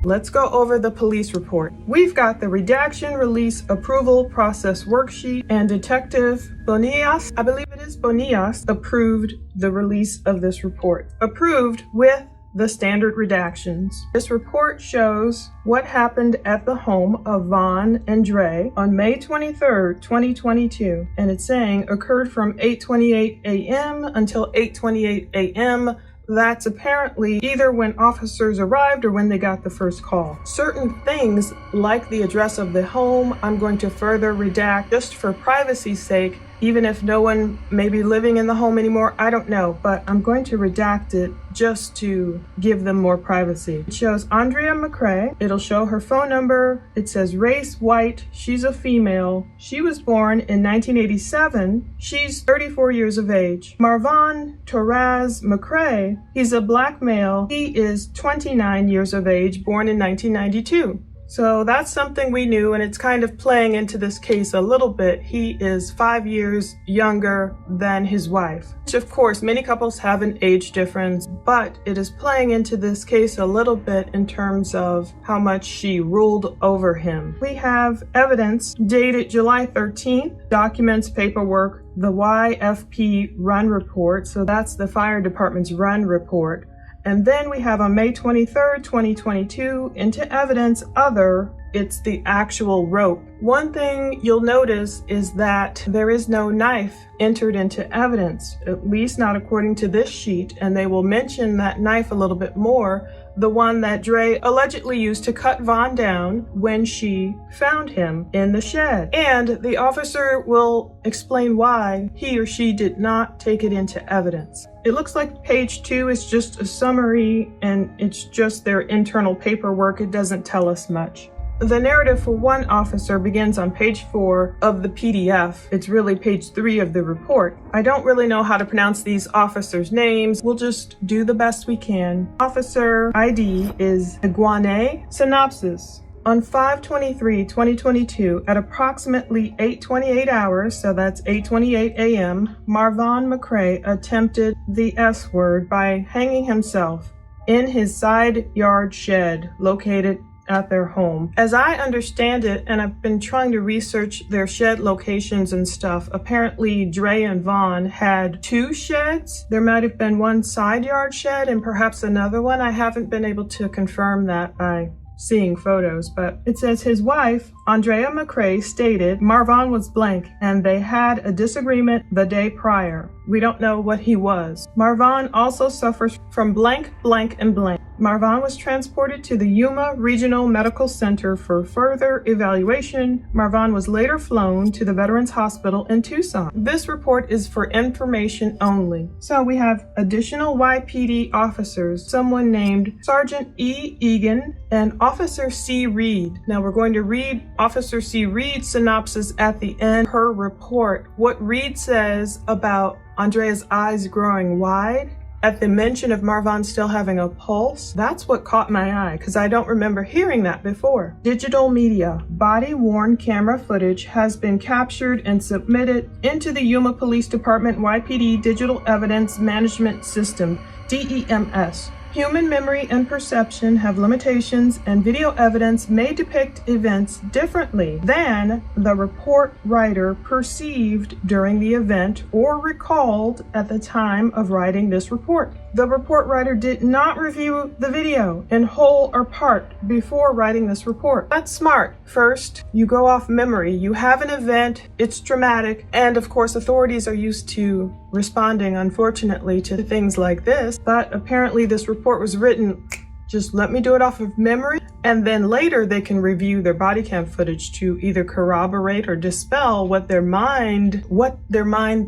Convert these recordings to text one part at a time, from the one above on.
Let's go over the police report. We've got the redaction, release, approval, process worksheet, and Detective Bonillas, I believe it is Bonillas, approved the release of this report. Approved with the standard redactions. This report shows what happened at the home of Vaughn and Dre on May 23rd, 2022. And it's saying occurred from 8:28 a.m. until 8:28 a.m. That's apparently either when officers arrived or when they got the first call. Certain things, like the address of the home, I'm going to further redact just for privacy's sake, even if no one may be living in the home anymore. I don't know, but I'm going to redact it just to give them more privacy. It shows Andrea McCray. It'll show her phone number. It says race, white. She's a female. She was born in 1987. She's 34 years of age. Marvon McCray, he's a black male. He is 29 years of age, born in 1992. So that's something we knew, and it's kind of playing into this case a little bit. He is 5 years younger than his wife, which of course many couples have an age difference, but it is playing into this case a little bit in terms of how much she ruled over him. We have evidence dated July 13th, documents, paperwork, the YFP run report. So that's the fire department's run report. And then we have on May 23rd, 2022, into evidence other, it's the actual rope. One thing you'll notice is that there is no knife entered into evidence, at least not according to this sheet, and they will mention that knife a little bit more, the one that Dre allegedly used to cut Vaughn down when she found him in the shed. And the officer will explain why he or she did not take it into evidence. It looks like page 2 is just a summary and it's just their internal paperwork. It doesn't tell us much. The narrative for one officer begins on page 4 of the PDF. It's really page 3 of the report. I don't really know how to pronounce these officers' names. We'll just do the best we can. Officer ID is Iguane. Synopsis. On 5/23/2022, at approximately 8:28 hours, so that's 8:28 a.m., Marvon McCray attempted the S word by hanging himself in his side yard shed located at their home. As I understand it, and I've been trying to research their shed locations and stuff, apparently Dre and Vaughn had 2 sheds. There might have been one side yard shed and perhaps another one. I haven't been able to confirm that by seeing photos, but it says his wife, Andrea McCray, stated Marvan was blank and they had a disagreement the day prior. We don't know what he was. Marvan also suffers from blank, blank, and blank. Marvan was transported to the Yuma Regional Medical Center for further evaluation. Marvan was later flown to the Veterans Hospital in Tucson. This report is for information only. So we have additional YPD officers, someone named Sergeant E. Egan and Officer C. Reed. Now we're going to read Officer C. Reed's synopsis at the end of her report. What Reed says about Andrea's eyes growing wide at the mention of Marvan still having a pulse, that's what caught my eye, because I don't remember hearing that before. Digital media. Body-worn camera footage has been captured and submitted into the Yuma Police Department YPD Digital Evidence Management System, DEMS. Human memory and perception have limitations, and video evidence may depict events differently than the report writer perceived during the event or recalled at the time of writing this report. The report writer did not review the video in whole or part before writing this report. That's smart. First, you go off memory. You have an event, it's traumatic, and of course authorities are used to responding, unfortunately, to things like this, but apparently this report was written, just let me do it off of memory, and then later they can review their body cam footage to either corroborate or dispel what their mind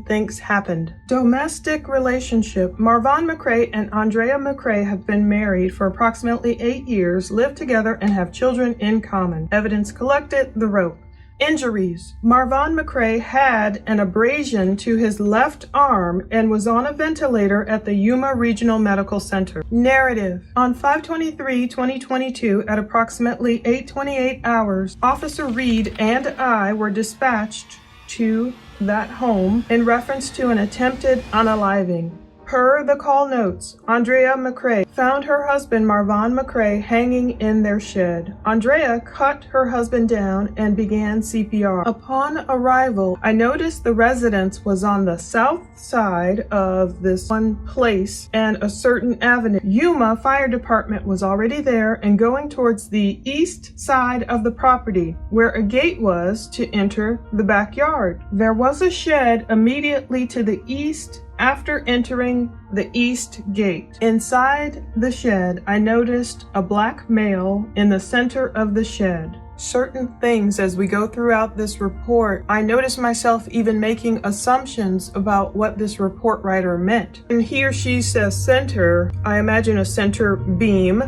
thinks happened. Domestic relationship. Marvon McCray and Andrea McCray have been married for approximately 8 years, live together, and have children in common. Evidence collected, the rope. Injuries. Marvon McCray had an abrasion to his left arm and was on a ventilator at the Yuma Regional Medical Center. Narrative. On 5/23/2022 at approximately 8:28 hours, Officer Reed and I were dispatched to that home in reference to an attempted unaliving. Per the call notes, Andrea McCray found her husband Marvon McCray hanging in their shed. Andrea cut her husband down and began CPR. Upon arrival, I noticed the residence was on the south side of this one place and a certain avenue. Yuma Fire Department was already there and going towards the east side of the property where a gate was to enter the backyard. There was a shed immediately to the east after entering the east gate. Inside the shed, I noticed a black male in the center of the shed. Certain things as we go throughout this report, I notice myself even making assumptions about what this report writer meant. And he or she says center, I imagine a center beam,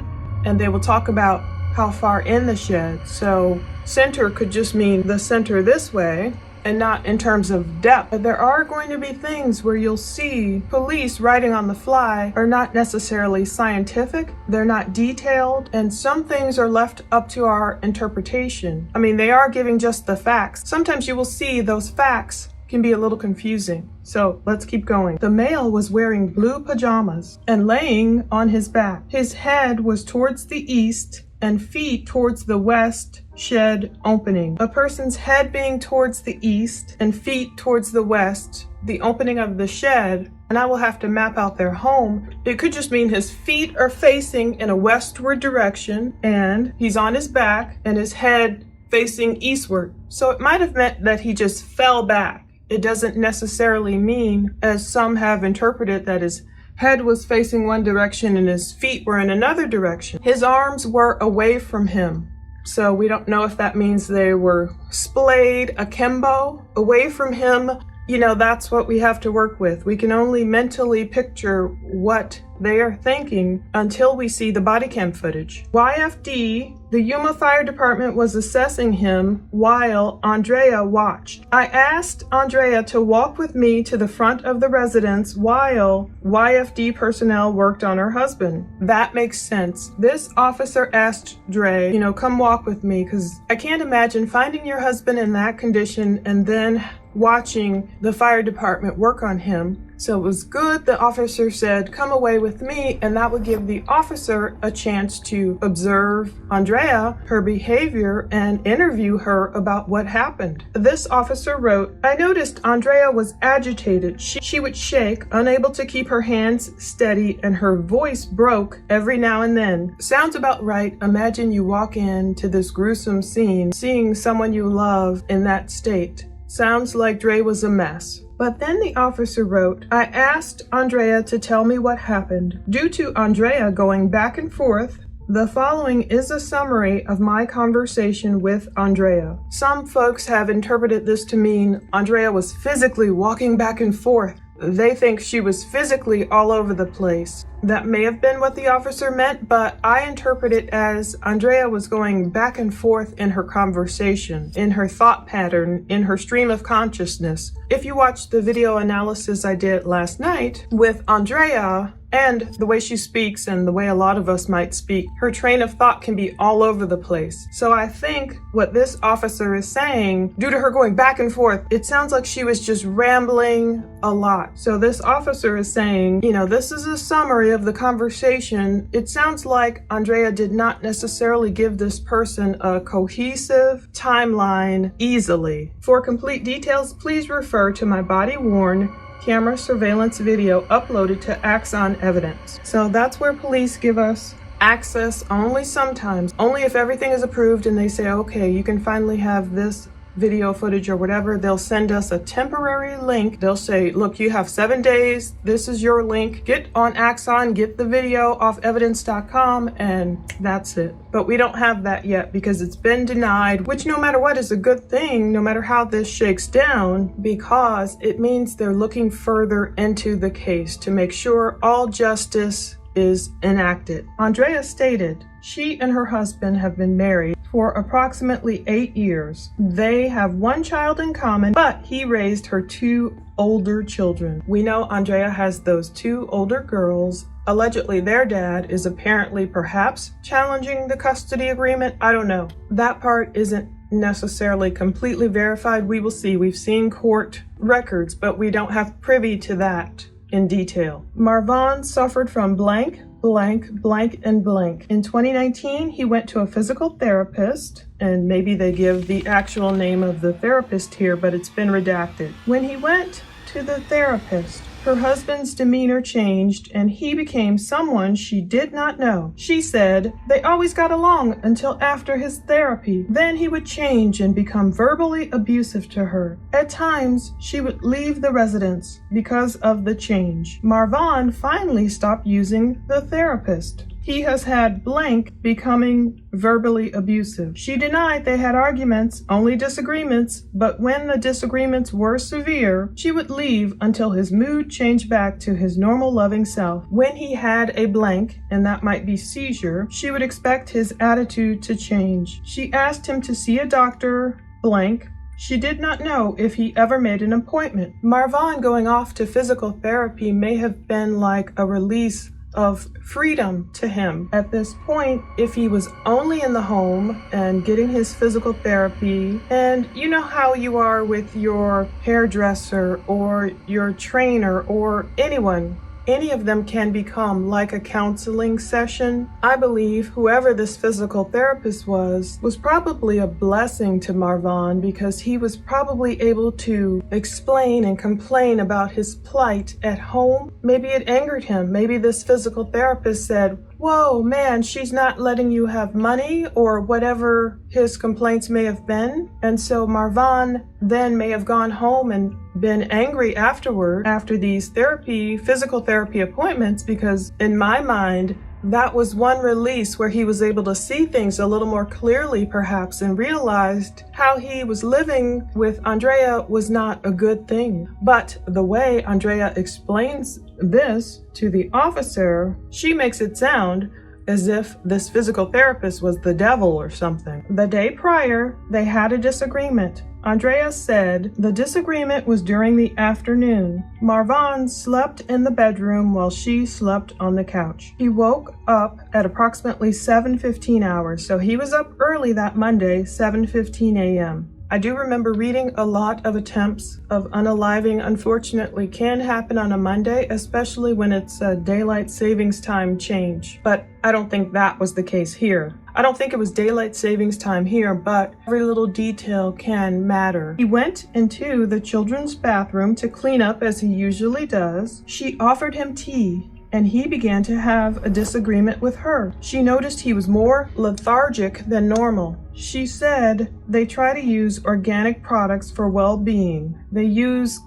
and they will talk about how far in the shed. So center could just mean the center this way, and not in terms of depth. But there are going to be things where you'll see police writing on the fly are not necessarily scientific, they're not detailed, and some things are left up to our interpretation. I mean, they are giving just the facts. Sometimes you will see those facts can be a little confusing. So let's keep going. The male was wearing blue pajamas and laying on his back. His head was towards the east and feet towards the west shed opening. A person's head being towards the east and feet towards the west, the opening of the shed, and I will have to map out their home. It could just mean his feet are facing in a westward direction and he's on his back and his head facing eastward. So it might have meant that he just fell back. It doesn't necessarily mean, as some have interpreted, that his head was facing one direction and his feet were in another direction. His arms were away from him. So we don't know if that means they were splayed akimbo, away from him. You know, that's what we have to work with. We can only mentally picture what they are thinking until we see the body cam footage. YFD, the Yuma Fire Department, was assessing him while Andrea watched. I asked Andrea to walk with me to the front of the residence while YFD personnel worked on her husband. That makes sense. This officer asked Dre, come walk with me, because I can't imagine finding your husband in that condition and then watching the fire department work on him. So it was good the officer said, come away with me, and that would give the officer a chance to observe Andrea, her behavior, and interview her about what happened. This officer wrote, I noticed Andrea was agitated. She would shake, unable to keep her hands steady, and her voice broke every now and then. Sounds about right. Imagine you walk into this gruesome scene, seeing someone you love in that state. Sounds like Dre was a mess. But then the officer wrote, I asked Andrea to tell me what happened. Due to Andrea going back and forth, the following is a summary of my conversation with Andrea. Some folks have interpreted this to mean Andrea was physically walking back and forth. They think she was physically all over the place. That may have been what the officer meant, but I interpret it as Andrea was going back and forth in her conversation, in her thought pattern, in her stream of consciousness. If you watch the video analysis I did last night with Andrea, and the way she speaks and the way a lot of us might speak, her train of thought can be all over the place. So I think what this officer is saying, due to her going back and forth, it sounds like she was just rambling a lot. So this officer is saying, this is a summary of the conversation. It sounds like Andrea did not necessarily give this person a cohesive timeline easily. For complete details, please refer to my body-worn camera surveillance video uploaded to Axon Evidence. So that's where police give us access only sometimes, only if everything is approved and they say, okay, you can finally have this video footage or whatever. They'll send us a temporary link. They'll say, look, you have 7 days. This is your link. Get on Axon, get the video off evidence.com, and that's it. But we don't have that yet because it's been denied, which no matter what is a good thing, no matter how this shakes down, because it means they're looking further into the case to make sure all justice is enacted. Andrea stated she and her husband have been married for approximately 8 years. They have one child in common, but he raised her 2 older children. We know Andrea has those 2 older girls. Allegedly, their dad is apparently perhaps challenging the custody agreement. I don't know. That part isn't necessarily completely verified. We will see. We've seen court records, but we don't have privy to that. in detail. Marvan suffered from blank, blank, blank, and blank. In 2019, he went to a physical therapist, and maybe they give the actual name of the therapist here, but it's been redacted. When he went to the therapist, her husband's demeanor changed and he became someone she did not know. She said they always got along until after his therapy. Then he would change and become verbally abusive to her. At times, she would leave the residence because of the change. Marvan finally stopped using the therapist. He has had blank becoming verbally abusive. She denied they had arguments, only disagreements, but when the disagreements were severe, she would leave until his mood changed back to his normal loving self. When he had a blank, and that might be seizure, she would expect his attitude to change. She asked him to see a doctor, blank. She did not know if he ever made an appointment. Marvan going off to physical therapy may have been like a release of freedom to him. At this point, if he was only in the home and getting his physical therapy, and you know how you are with your hairdresser or your trainer or anyone, any of them can become like a counseling session. I believe whoever this physical therapist was probably a blessing to Marvan because he was probably able to explain and complain about his plight at home. Maybe it angered him. Maybe this physical therapist said, "Whoa, man, she's not letting you have money," or whatever his complaints may have been. And so Marvan then may have gone home and been angry afterward, after these physical therapy appointments, because in my mind, that was one release where he was able to see things a little more clearly perhaps and realized how he was living with Andrea was not a good thing. But the way Andrea explains this to the officer, she makes it sound as if this physical therapist was the devil or something. The day prior, they had a disagreement. Andrea said the disagreement was during the afternoon. Marvan slept in the bedroom while she slept on the couch. He woke up at approximately 7:15 hours, so he was up early that Monday, 7:15 a.m. I do remember reading a lot of attempts of unaliving unfortunately can happen on a Monday, especially when it's a daylight savings time change. But I don't think that was the case here. I don't think it was daylight savings time here, but every little detail can matter. He went into the children's bathroom to clean up as he usually does. She offered him tea, and he began to have a disagreement with her. She noticed he was more lethargic than normal. She said they try to use organic products for well-being. They use,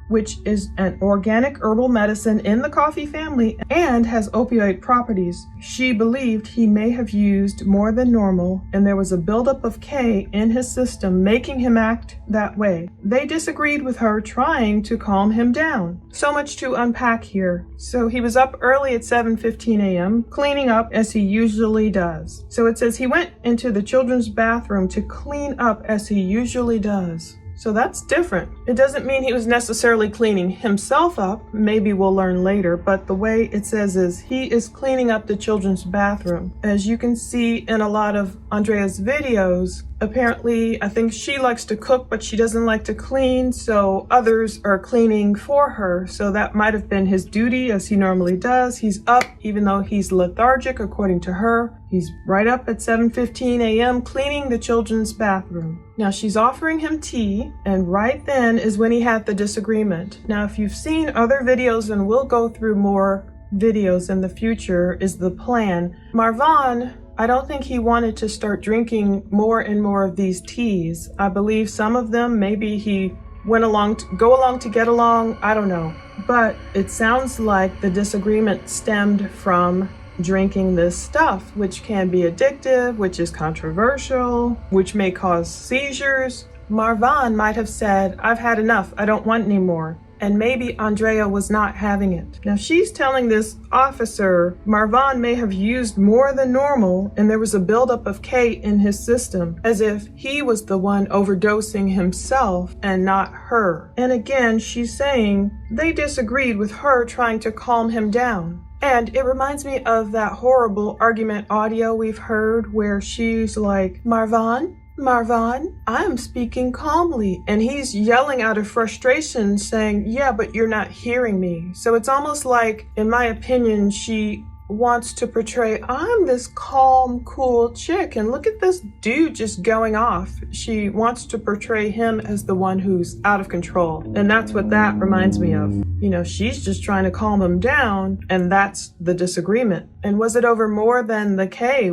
which is an organic herbal medicine in the coffee family and has opioid properties. She believed he may have used more than normal, and there was a buildup of K in his system making him act that way. They disagreed with her, trying to calm him down. So much to unpack here. So he was up early at 7:15 a.m., cleaning up as he usually does. So it says he went into the children's bathroom to clean up as he usually does. So that's different. It doesn't mean he was necessarily cleaning himself up. Maybe we'll learn later, but the way it says is he is cleaning up the children's bathroom. As you can see in a lot of Andrea's videos, apparently I think she likes to cook, but she doesn't like to clean, so others are cleaning for her. So that might have been his duty as he normally does. He's up even though he's lethargic according to her. He's right up at 7:15 a.m. cleaning the children's bathroom. Now she's offering him tea, and right then is when he had the disagreement. Now if you've seen other videos, and we'll go through more videos in the future, is the plan. Marvan, I don't think he wanted to start drinking more and more of these teas. I believe some of them, maybe he went along to go along to get along, I don't know. But it sounds like the disagreement stemmed from drinking this stuff, which can be addictive, which is controversial, which may cause seizures. Marvan might have said, "I've had enough, I don't want any more." And maybe Andrea was not having it. Now she's telling this officer Marvan may have used more than normal and there was a buildup of K in his system, as if he was the one overdosing himself and not her. And again, she's saying they disagreed with her trying to calm him down. And it reminds me of that horrible argument audio we've heard where she's like, "Marvan, Marvan, I am speaking calmly. And he's yelling out of frustration saying, yeah, but you're not hearing me. So it's almost like, in my opinion, she wants to portray, I'm this calm, cool chick, and look at this dude just going off. She wants to portray him as the one who's out of control. And that's what that reminds me of. You know, she's just trying to calm him down, and that's the disagreement. And was it over more than the K?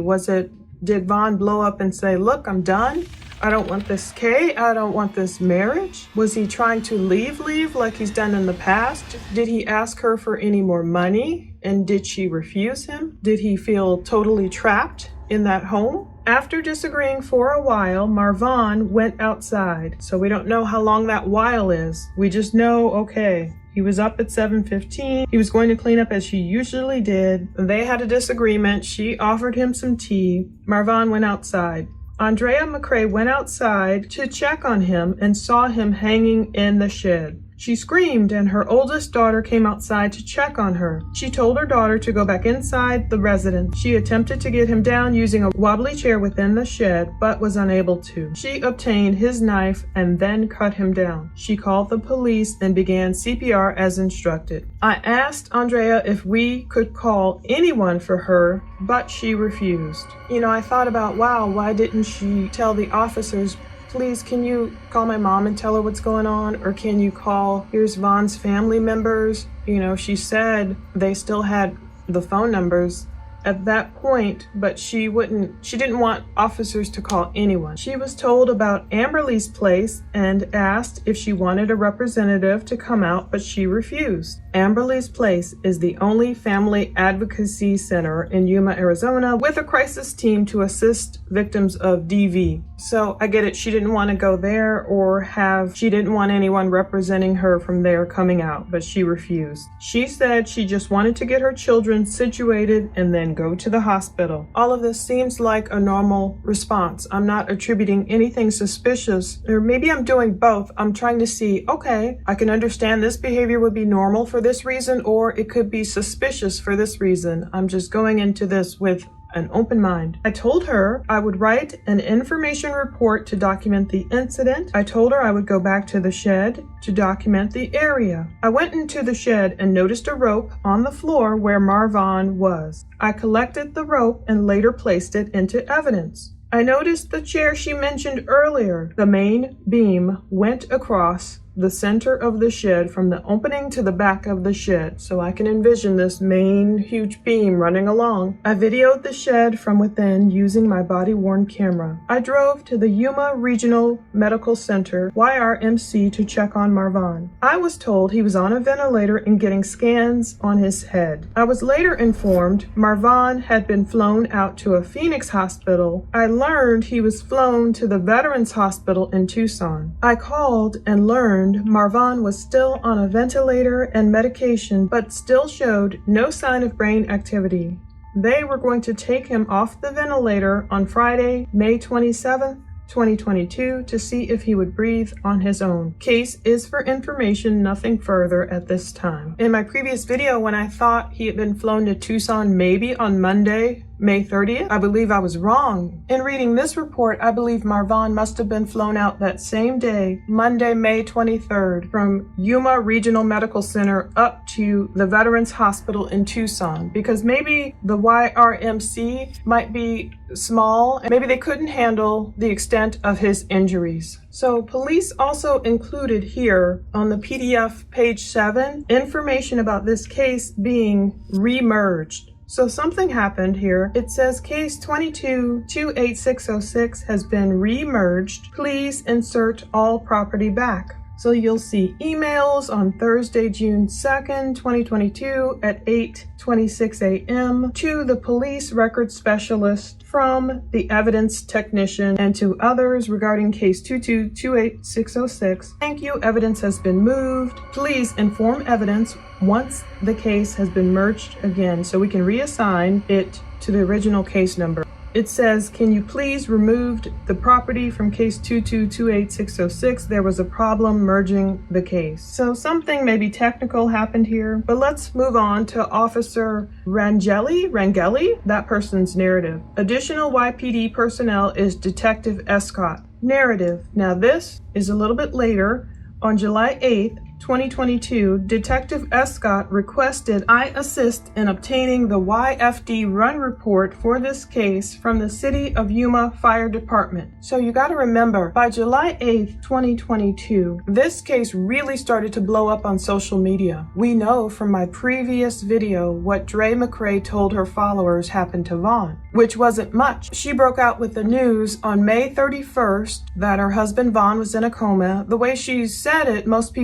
Did Vaughn blow up and say, look, I'm done? I don't want this K. I don't want this marriage. Was he trying to leave like he's done in the past? Did he ask her for any more money? And did she refuse him? Did he feel totally trapped in that home? After disagreeing for a while, Marvan went outside. So we don't know how long that while is. We just know, okay, he was up at 7:15. He was going to clean up as she usually did. They had a disagreement. She offered him some tea. Marvan went outside. Andrea McCray went outside to check on him and saw him hanging in the shed. She screamed, and her oldest daughter came outside to check on her. She told her daughter to go back inside the residence. She attempted to get him down using a wobbly chair within the shed, but was unable to. She obtained his knife and then cut him down. She called the police and began CPR as instructed. I asked Andrea if we could call anyone for her, but she refused. You know, I thought about, wow, why didn't she tell the officers, please, can you call my mom and tell her what's going on? Or can you call, here's Vaughn's family members? You know, she said they still had the phone numbers at that point, but she didn't want officers to call anyone. She was told about Amberly's place and asked if she wanted a representative to come out, but she refused. Amberly's place is the only family advocacy center in Yuma, Arizona, with a crisis team to assist victims of DV. So I get it, she didn't want to go there she didn't want anyone representing her from there coming out, but she refused. She said she just wanted to get her children situated and then go to the hospital. All of this seems like a normal response. I'm not attributing anything suspicious, or maybe I'm doing both. I'm trying to see, okay, I can understand this behavior would be normal for this reason, or it could be suspicious for this reason. I'm just going into this with an open mind. I told her I would write an information report to document the incident. I told her I would go back to the shed to document the area. I went into the shed and noticed a rope on the floor where Marvan was. I collected the rope and later placed it into evidence. I noticed the chair she mentioned earlier. The main beam went across the center of the shed from the opening to the back of the shed, so I can envision this main huge beam running along. I videoed the shed from within using my body-worn camera. I drove to the Yuma Regional Medical Center, YRMC, to check on Marvan. I was told he was on a ventilator and getting scans on his head. I was later informed Marvan had been flown out to a Phoenix hospital. I learned he was flown to the Veterans Hospital in Tucson. I called and learned Marvan was still on a ventilator and medication, but still showed no sign of brain activity. They were going to take him off the ventilator on Friday, May 27th, 2022, to see if he would breathe on his own. Case is for information, nothing further at this time. In my previous video, when I thought he had been flown to Tucson maybe on Monday, May 30th, I believe I was wrong. In reading this report, I believe Marvan must have been flown out that same day, Monday, May 23rd, from Yuma Regional Medical Center up to the Veterans Hospital in Tucson, because maybe the YRMC might be small, and maybe they couldn't handle the extent of his injuries. So police also included here on the PDF page 7, information about this case being remerged. So something happened here. It says case 22-28606 has been remerged. Please insert all property back. So you'll see emails on Thursday, June 2nd, 2022 at 8:26 a.m. to the police record specialist from the evidence technician and to others regarding case 22-28606. Thank you, evidence has been moved. Please inform evidence once the case has been merged again so we can reassign it to the original case number. It says, can you please remove the property from case 2228606? There was a problem merging the case. So something maybe technical happened here, but let's move on to Officer Rangeli, that person's narrative. Additional YPD personnel is Detective Escott. Narrative. Now this is a little bit later. On July 8th, 2022, Detective Escott requested I assist in obtaining the YFD run report for this case from the City of Yuma Fire Department. So you got to remember, by July 8th, 2022, this case really started to blow up on social media. We know from my previous video what Dre McCray told her followers happened to Vaughn, which wasn't much. She broke out with the news on May 31st that her husband Vaughn was in a coma. The way she said it, most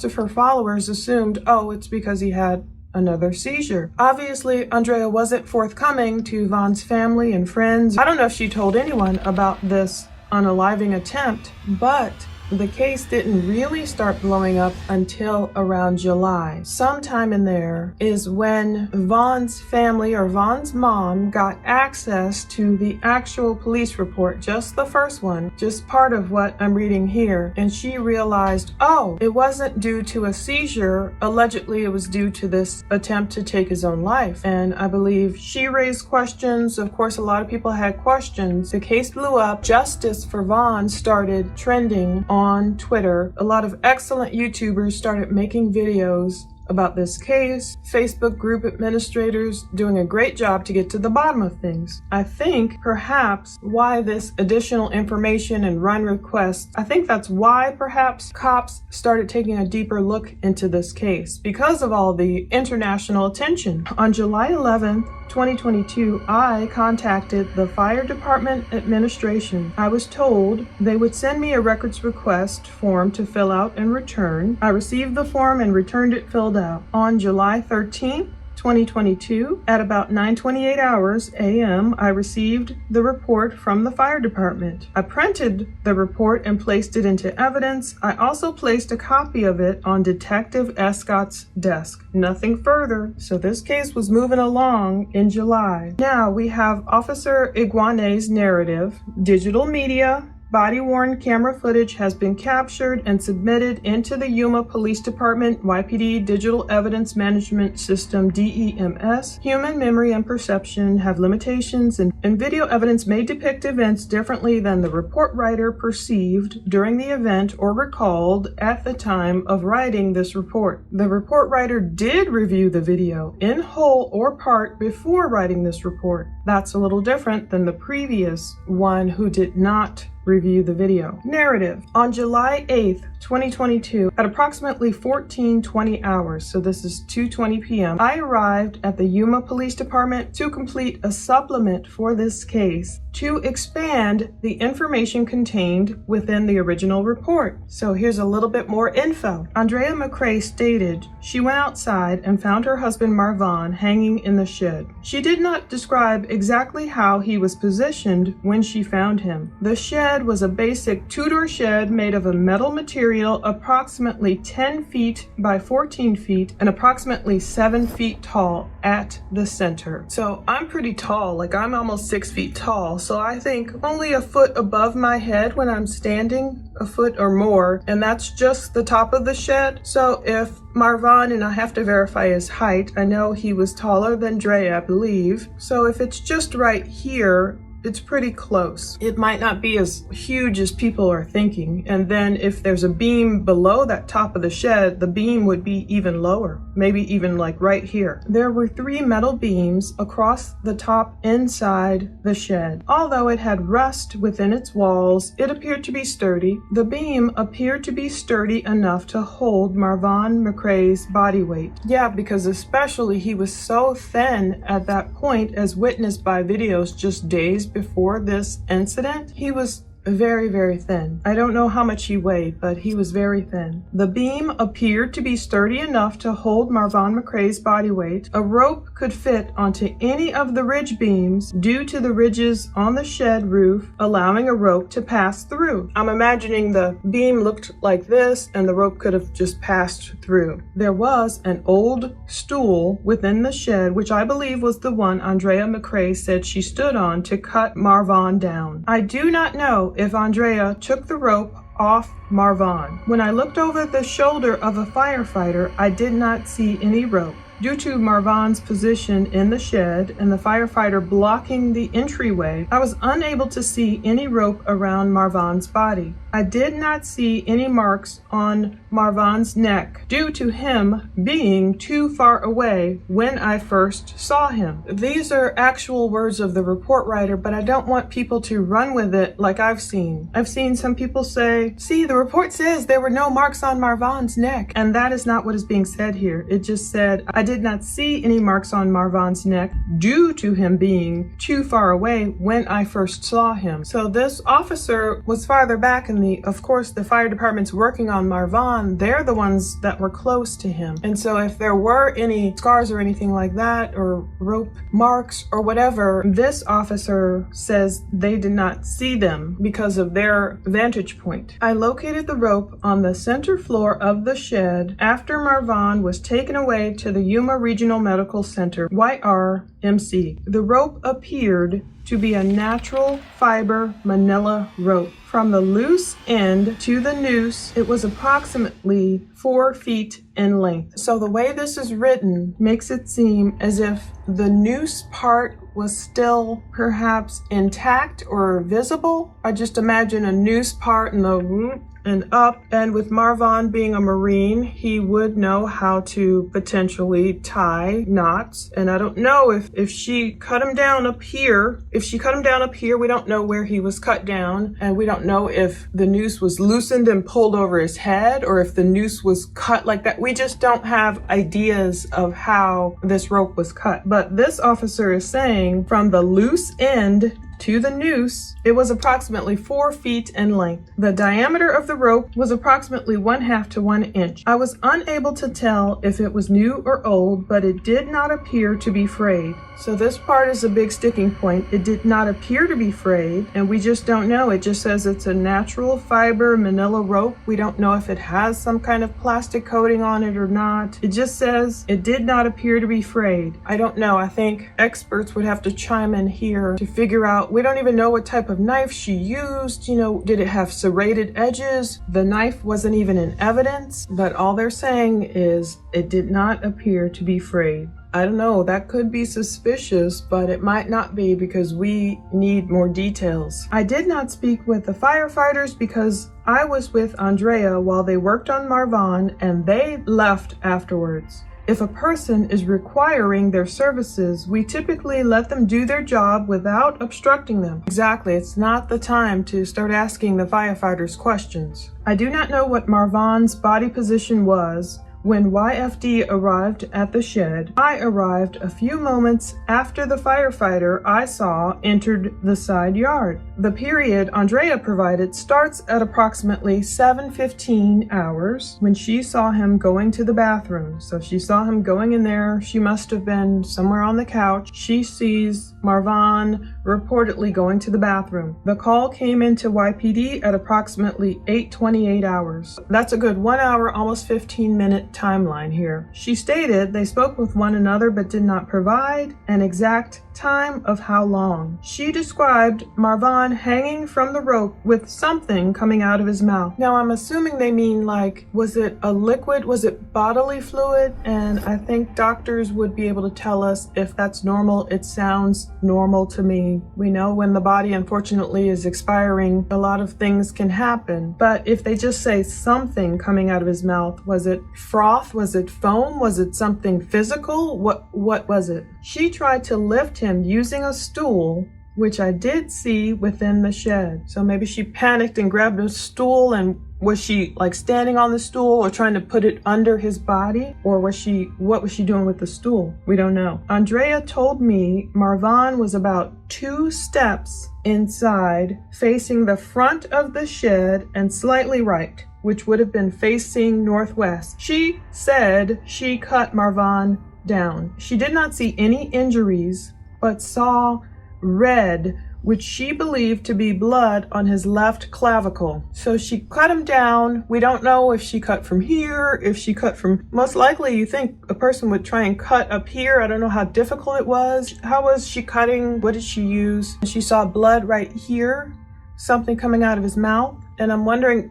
of her followers assumed, oh, it's because he had another seizure. Obviously, Andrea wasn't forthcoming to Vaughn's family and friends. I don't know if she told anyone about this unaliving attempt, but the case didn't really start blowing up until around July. Sometime in there is when Vaughn's family or Vaughn's mom got access to the actual police report, just the first one, just part of what I'm reading here. And she realized, oh, it wasn't due to a seizure. Allegedly, it was due to this attempt to take his own life. And I believe she raised questions. Of course, a lot of people had questions. The case blew up. Justice for Vaughn started trending on Twitter. A lot of excellent YouTubers started making videos about this case. Facebook group administrators doing a great job to get to the bottom of things. I think perhaps why this additional information and run requests, I think that's why perhaps cops started taking a deeper look into this case because of all the international attention. On July 11th, 2022, I contacted the Fire Department Administration. I was told they would send me a records request form to fill out and return. I received the form and returned it filled out. On July 13th, 2022, at about 9:28 hours a.m., I received the report from the fire department. I printed the report and placed it into evidence. I also placed a copy of it on Detective Escott's desk. Nothing further. So this case was moving along in July. Now we have Officer Iguane's narrative. Digital media, body-worn camera footage has been captured and submitted into the Yuma Police Department YPD Digital Evidence Management System DEMS. Human memory and perception have limitations, and video evidence may depict events differently than the report writer perceived during the event or recalled at the time of writing this report. The report writer did review the video in whole or part before writing this report. That's a little different than the previous one who did not review the video. Narrative. On July 8th, 2022, at approximately 14:20 hours, so this is 2:20 p.m., I arrived at the Yuma Police Department to complete a supplement for this case to expand the information contained within the original report. So here's a little bit more info. Andrea McCray stated she went outside and found her husband Marvan hanging in the shed. She did not describe exactly how he was positioned when she found him. The shed was a basic two-door shed made of a metal material approximately 10 feet by 14 feet and approximately 7 feet tall at the center. So I'm pretty tall, like I'm almost 6 feet tall. So I think only a foot above my head when I'm standing, a foot or more, and that's just the top of the shed. So if Marvan, and I have to verify his height, I know he was taller than Dre, I believe. So if it's just right here, it's pretty close. It might not be as huge as people are thinking. And then if there's a beam below that top of the shed, the beam would be even lower, maybe even like right here. There were 3 metal beams across the top inside the shed. Although it had rust within its walls, it appeared to be sturdy. The beam appeared to be sturdy enough to hold Marvan McCray's body weight. Yeah, because especially he was so thin at that point, as witnessed by videos just days before this incident. He was very, very thin. I don't know how much he weighed, but he was very thin. The beam appeared to be sturdy enough to hold Marvon McCray's body weight. A rope could fit onto any of the ridge beams due to the ridges on the shed roof, allowing a rope to pass through. I'm imagining the beam looked like this and the rope could have just passed through. There was an old stool within the shed, which I believe was the one Andrea McCray said she stood on to cut Marvon down. I do not know if Andrea took the rope off Marvon. When I looked over the shoulder of a firefighter, I did not see any rope. Due to Marvon's position in the shed and the firefighter blocking the entryway, I was unable to see any rope around Marvon's body. I did not see any marks on Marvon's neck due to him being too far away when I first saw him. These are actual words of the report writer, but I don't want people to run with it like I've seen. I've seen some people say, see, the report says there were no marks on Marvon's neck. And that is not what is being said here. It just said, I did not see any marks on Marvon's neck due to him being too far away when I first saw him. So this officer was farther back, and of course, the fire department's working on Marvon. They're the ones that were close to him. And so if there were any scars or anything like that, or rope marks or whatever, this officer says they did not see them because of their vantage point. I located the rope on the center floor of the shed after Marvon was taken away to the Yuma Regional Medical Center, YRMC. The rope appeared to be a natural fiber manila rope. From the loose end to the noose, it was approximately 4 feet in length. So the way this is written makes it seem as if the noose part was still perhaps intact or visible. I just imagine a noose part and the whoop and up. And with Marvon being a Marine, he would know how to potentially tie knots. And I don't know if she cut him down up here. If she cut him down up here, we don't know where he was cut down. And we don't know if the noose was loosened and pulled over his head, or if the noose was cut like that. We just don't have ideas of how this rope was cut. But this officer is saying from the loose end to the noose, it was approximately 4 feet in length. The diameter of the rope was approximately 1/2 to 1 inch. I was unable to tell if it was new or old, but it did not appear to be frayed. So this part is a big sticking point. It did not appear to be frayed, and we just don't know. It just says it's a natural fiber manila rope. We don't know if it has some kind of plastic coating on it or not. It just says it did not appear to be frayed. I don't know. I think experts would have to chime in here to figure out. We don't even know what type of knife she used. You know, did it have serrated edges? The knife wasn't even in evidence, but all they're saying is it did not appear to be frayed. I don't know, that could be suspicious, but it might not be because we need more details. I did not speak with the firefighters because I was with Andrea while they worked on Marvon, and they left afterwards. If a person is requiring their services, we typically let them do their job without obstructing them. Exactly, it's not the time to start asking the firefighters questions. I do not know what Marvon's body position was when YFD arrived at the shed. I arrived a few moments after the firefighter I saw entered the side yard. The period Andrea provided starts at approximately 7:15 hours when she saw him going to the bathroom. So she saw him going in there. She must have been somewhere on the couch. She sees Marvon reportedly going to the bathroom. The call came into YPD at approximately 8:28 hours. That's a good 1 hour, almost 15-minute timeline here. She stated they spoke with one another but did not provide an exact time of how long. She described Marvon hanging from the rope with something coming out of his mouth. Now I'm assuming they mean, like, was it a liquid? Was it bodily fluid? And I think doctors would be able to tell us if that's normal. It sounds normal to me. We know when the body unfortunately is expiring, a lot of things can happen. But if they just say something coming out of his mouth, was it froth? Was it foam? Was it something physical? What was it? She tried to lift him using a stool which I did see within the shed. So maybe she panicked and grabbed a stool, and was she like standing on the stool or trying to put it under his body? Or what was she doing with the stool? We don't know. Andrea told me Marvan was about 2 steps inside, facing the front of the shed and slightly right, which would have been facing northwest. She said she cut Marvan down. She did not see any injuries, but saw red, which she believed to be blood on his left clavicle. So she cut him down. We don't know if she cut from here, if she cut from, most likely you think a person would try and cut up here. I don't know how difficult it was. How was she cutting? What did she use? She saw blood right here, something coming out of his mouth. And I'm wondering,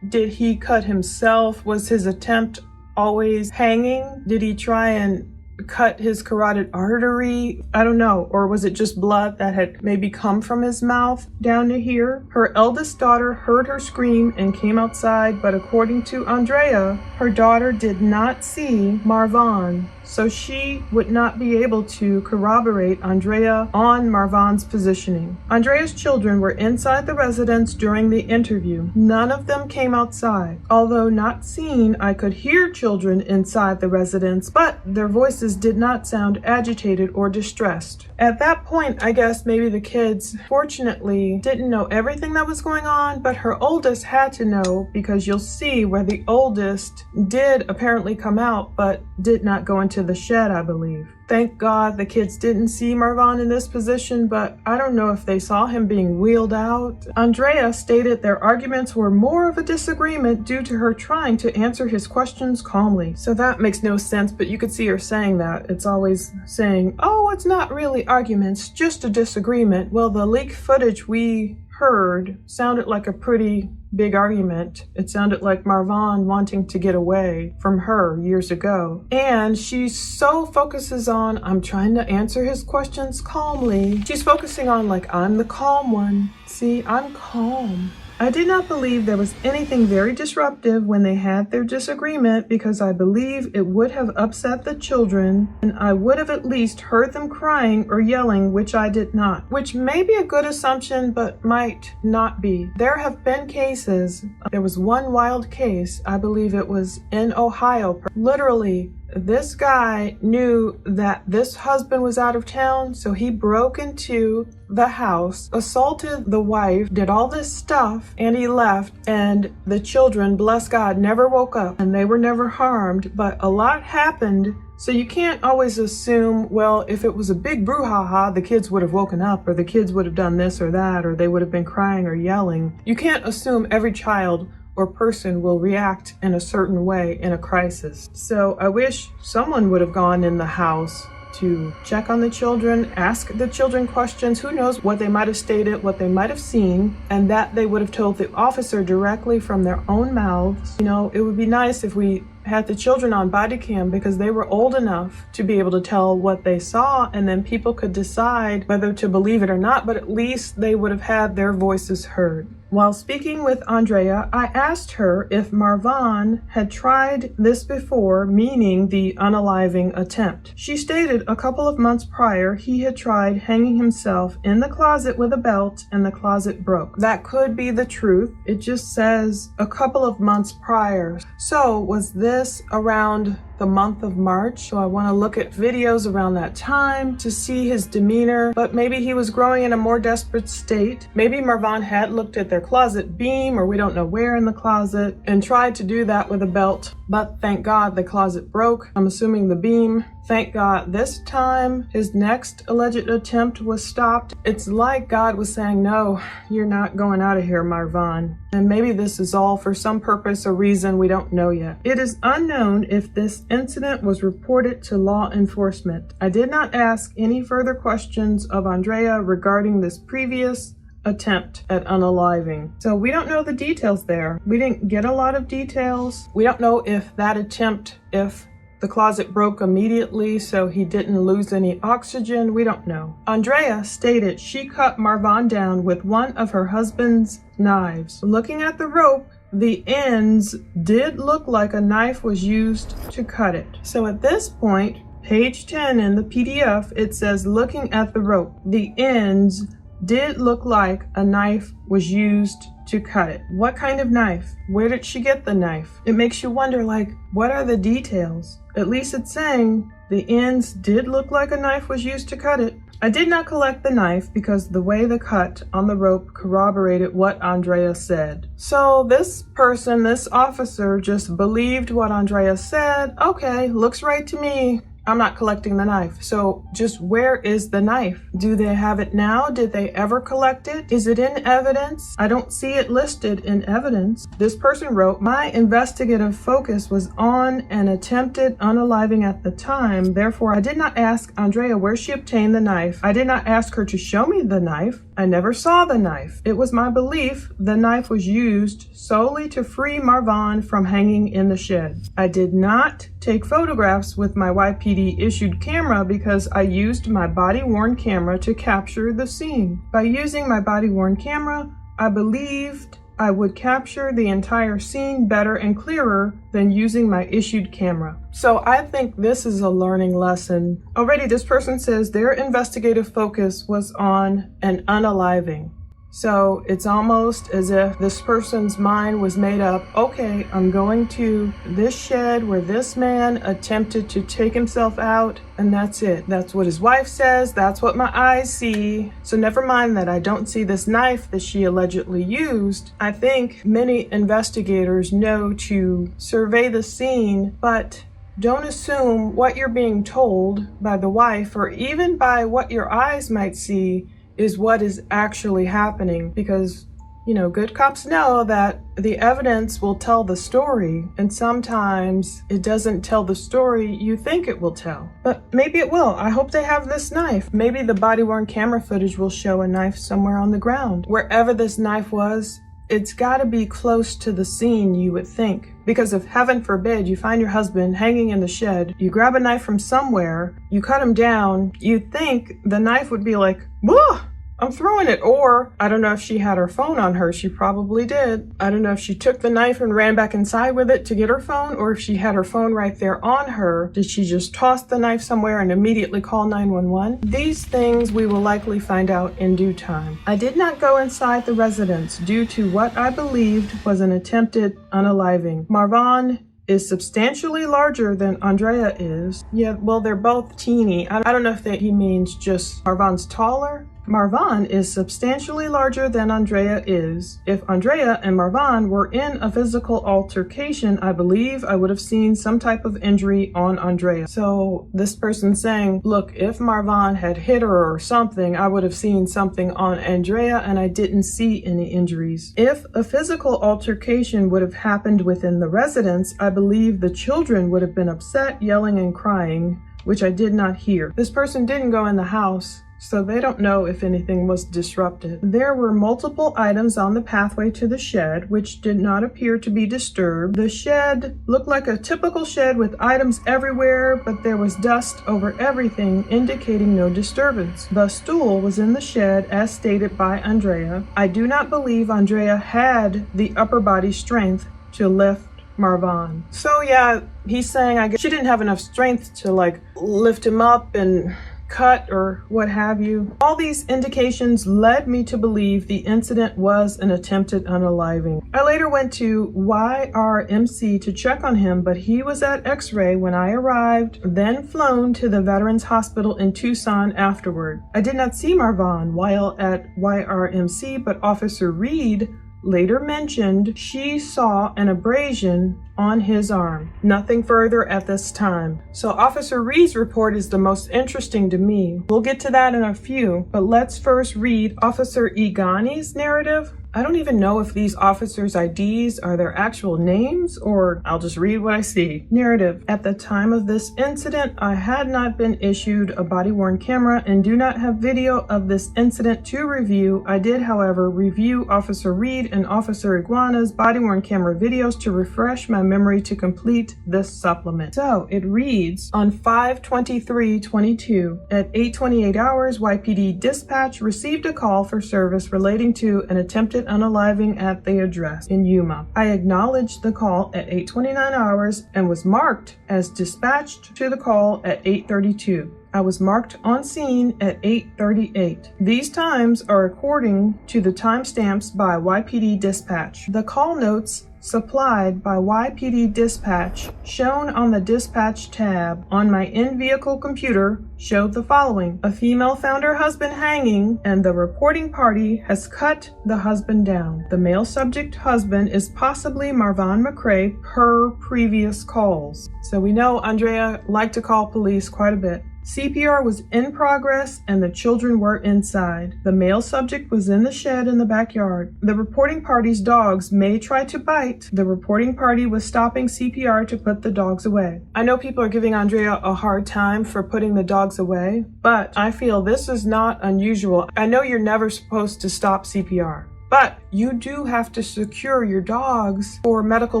did he cut himself? Was his attempt always hanging? Did he try and cut his carotid artery? I don't know. Or was it just blood that had maybe come from his mouth down to here? Her eldest daughter heard her scream and came outside, but according to Andrea, her daughter did not see Marvan, so she would not be able to corroborate Andrea on Marvan's positioning. Andrea's children were inside the residence during the interview. None of them came outside. Although not seen, I could hear children inside the residence, but their voices did not sound agitated or distressed. At that point, I guess maybe the kids, fortunately, didn't know everything that was going on, but her oldest had to know, because you'll see where the oldest did apparently come out, but did not go into the shed, I believe. Thank God the kids didn't see Marvan in this position, but I don't know if they saw him being wheeled out. Andrea stated their arguments were more of a disagreement due to her trying to answer his questions calmly. So that makes no sense, but you could see her saying that. It's always saying, oh, it's not really arguments, just a disagreement. Well, the leaked footage we heard sounded like a pretty big argument. It sounded like Marvan wanting to get away from her years ago. And she so focuses on, I'm trying to answer his questions calmly. She's focusing on like, I'm the calm one. See, I'm calm. I did not believe there was anything very disruptive when they had their disagreement, because I believe it would have upset the children, and I would have at least heard them crying or yelling, which I did not. Which may be a good assumption, but might not be. There have been cases. There was one wild case, I believe it was in Ohio. Literally, this guy knew that this husband was out of town, so he broke into the house, assaulted the wife, did all this stuff, and he left. And the children, bless God, never woke up, and they were never harmed, but a lot happened. So you can't always assume, well, if it was a big brouhaha, the kids would have woken up, or the kids would have done this or that, or they would have been crying or yelling. You can't assume every child or person will react in a certain way in a crisis. So I wish someone would have gone in the house to check on the children, ask the children questions. Who knows what they might have stated, what they might have seen, and that they would have told the officer directly from their own mouths. You know, it would be nice if we had the children on body cam, because they were old enough to be able to tell what they saw, and then people could decide whether to believe it or not, but at least they would have had their voices heard. While speaking with Andrea, I asked her if Marvan had tried this before, meaning the unaliving attempt. She stated a couple of months prior he had tried hanging himself in the closet with a belt, and the closet broke. That could be the truth. It just says a couple of months prior. So was this around the month of March? So I want to look at videos around that time to see his demeanor, but maybe he was growing in a more desperate state. Maybe Marvan had looked at their closet beam, or we don't know where in the closet, and tried to do that with a belt, but thank God the closet broke. I'm assuming the beam. Thank God this time his next alleged attempt was stopped. It's like God was saying, no, you're not going out of here, Marvan. And maybe this is all for some purpose or reason we don't know yet. It is unknown if this incident was reported to law enforcement. I did not ask any further questions of Andrea regarding this previous attempt at unaliving. So we don't know the details there. We didn't get a lot of details. We don't know if that attempt, if the closet broke immediately so he didn't lose any oxygen. We don't know. Andrea stated she cut Marvan down with one of her husband's knives. Looking at the rope, the ends did look like a knife was used to cut it. So at this point, page 10 in the PDF, it says, looking at the rope, the ends did look like a knife was used to cut it. What kind of knife? Where did she get the knife? It makes you wonder, like, what are the details? At least it's saying the ends did look like a knife was used to cut it. I did not collect the knife because the way the cut on the rope corroborated what Andrea said. So this person, this officer, just believed what Andrea said. Okay, looks right to me. I'm not collecting the knife. So just where is the knife? Do they have it now? Did they ever collect it? Is it in evidence? I don't see it listed in evidence. This person wrote, my investigative focus was on an attempted unaliving at the time. Therefore, I did not ask Andrea where she obtained the knife. I did not ask her to show me the knife. I never saw the knife. It was my belief the knife was used solely to free Marvan from hanging in the shed. I did not take photographs with my YPD issued camera because I used my body-worn camera to capture the scene. By using my body-worn camera, I believed I would capture the entire scene better and clearer than using my issued camera. So I think this is a learning lesson. Already this person says their investigative focus was on an unaliving. So it's almost as if this person's mind was made up, okay, I'm going to this shed where this man attempted to take himself out, and that's it. That's what his wife says, that's what my eyes see. So never mind that I don't see this knife that she allegedly used. I think many investigators know to survey the scene, but don't assume what you're being told by the wife or even by what your eyes might see is what is actually happening, because, you know, good cops know that the evidence will tell the story, and sometimes it doesn't tell the story you think it will tell. But maybe it will. I hope they have this knife. Maybe the body-worn camera footage will show a knife somewhere on the ground. Wherever this knife was, it's got to be close to the scene, you would think. Because if, heaven forbid, you find your husband hanging in the shed, you grab a knife from somewhere, you cut him down, you'd think the knife would be like, whoa, I'm throwing it. Or, I don't know if she had her phone on her. She probably did. I don't know if she took the knife and ran back inside with it to get her phone, or if she had her phone right there on her. Did she just toss the knife somewhere and immediately call 911? These things we will likely find out in due time. I did not go inside the residence due to what I believed was an attempted unaliving. Marvan is substantially larger than Andrea is. Yeah, well, they're both teeny. I don't know if he means just Marvan's taller. Marvan is substantially larger than Andrea is. If Andrea and Marvan were in a physical altercation, I believe I would have seen some type of injury on Andrea. So this person's saying, look, if Marvan had hit her or something, I would have seen something on Andrea, and I didn't see any injuries. If a physical altercation would have happened within the residence, I believe the children would have been upset, yelling and crying, which I did not hear. This person didn't go in the house, so they don't know if anything was disrupted. There were multiple items on the pathway to the shed, which did not appear to be disturbed. The shed looked like a typical shed with items everywhere, but there was dust over everything, indicating no disturbance. The stool was in the shed, as stated by Andrea. I do not believe Andrea had the upper body strength to lift Marvan. So yeah, he's saying I guess she didn't have enough strength to like lift him up and cut or what have you. All these indications led me to believe the incident was an attempted unaliving. I later went to YRMC to check on him, but he was at X-ray when I arrived, then flown to the Veterans Hospital in Tucson afterward. I did not see Marvan while at YRMC, but Officer Reed later mentioned she saw an abrasion on his arm. Nothing further at this time. So Officer Reed's report is the most interesting to me. We'll get to that in a few, but let's first read Officer Igani's narrative. I don't even know if these officers' IDs are their actual names, or I'll just read what I see. Narrative. At the time of this incident, I had not been issued a body-worn camera and do not have video of this incident to review. I did, however, review Officer Reed and Officer Iguana's body-worn camera videos to refresh my memory to complete this supplement. So it reads, on 5/23/22 at 8:28 hours, YPD dispatch received a call for service relating to an attempted attempted unaliving at the address in Yuma. I acknowledged the call at 8:29 hours and was marked as dispatched to the call at 8:32. I was marked on scene at 8:38. These times are according to the timestamps by YPD Dispatch. The call notes supplied by YPD Dispatch shown on the dispatch tab on my in-vehicle computer showed the following. A female found her husband hanging and the reporting party has cut the husband down. The male subject husband is possibly Marvon McCray per previous calls. So we know Andrea liked to call police quite a bit. CPR was in progress and the children were inside. The male subject was in the shed in the backyard. The reporting party's dogs may try to bite. The reporting party was stopping CPR to put the dogs away. I know people are giving Andrea a hard time for putting the dogs away, but I feel this is not unusual. I know you're never supposed to stop CPR, but you do have to secure your dogs for medical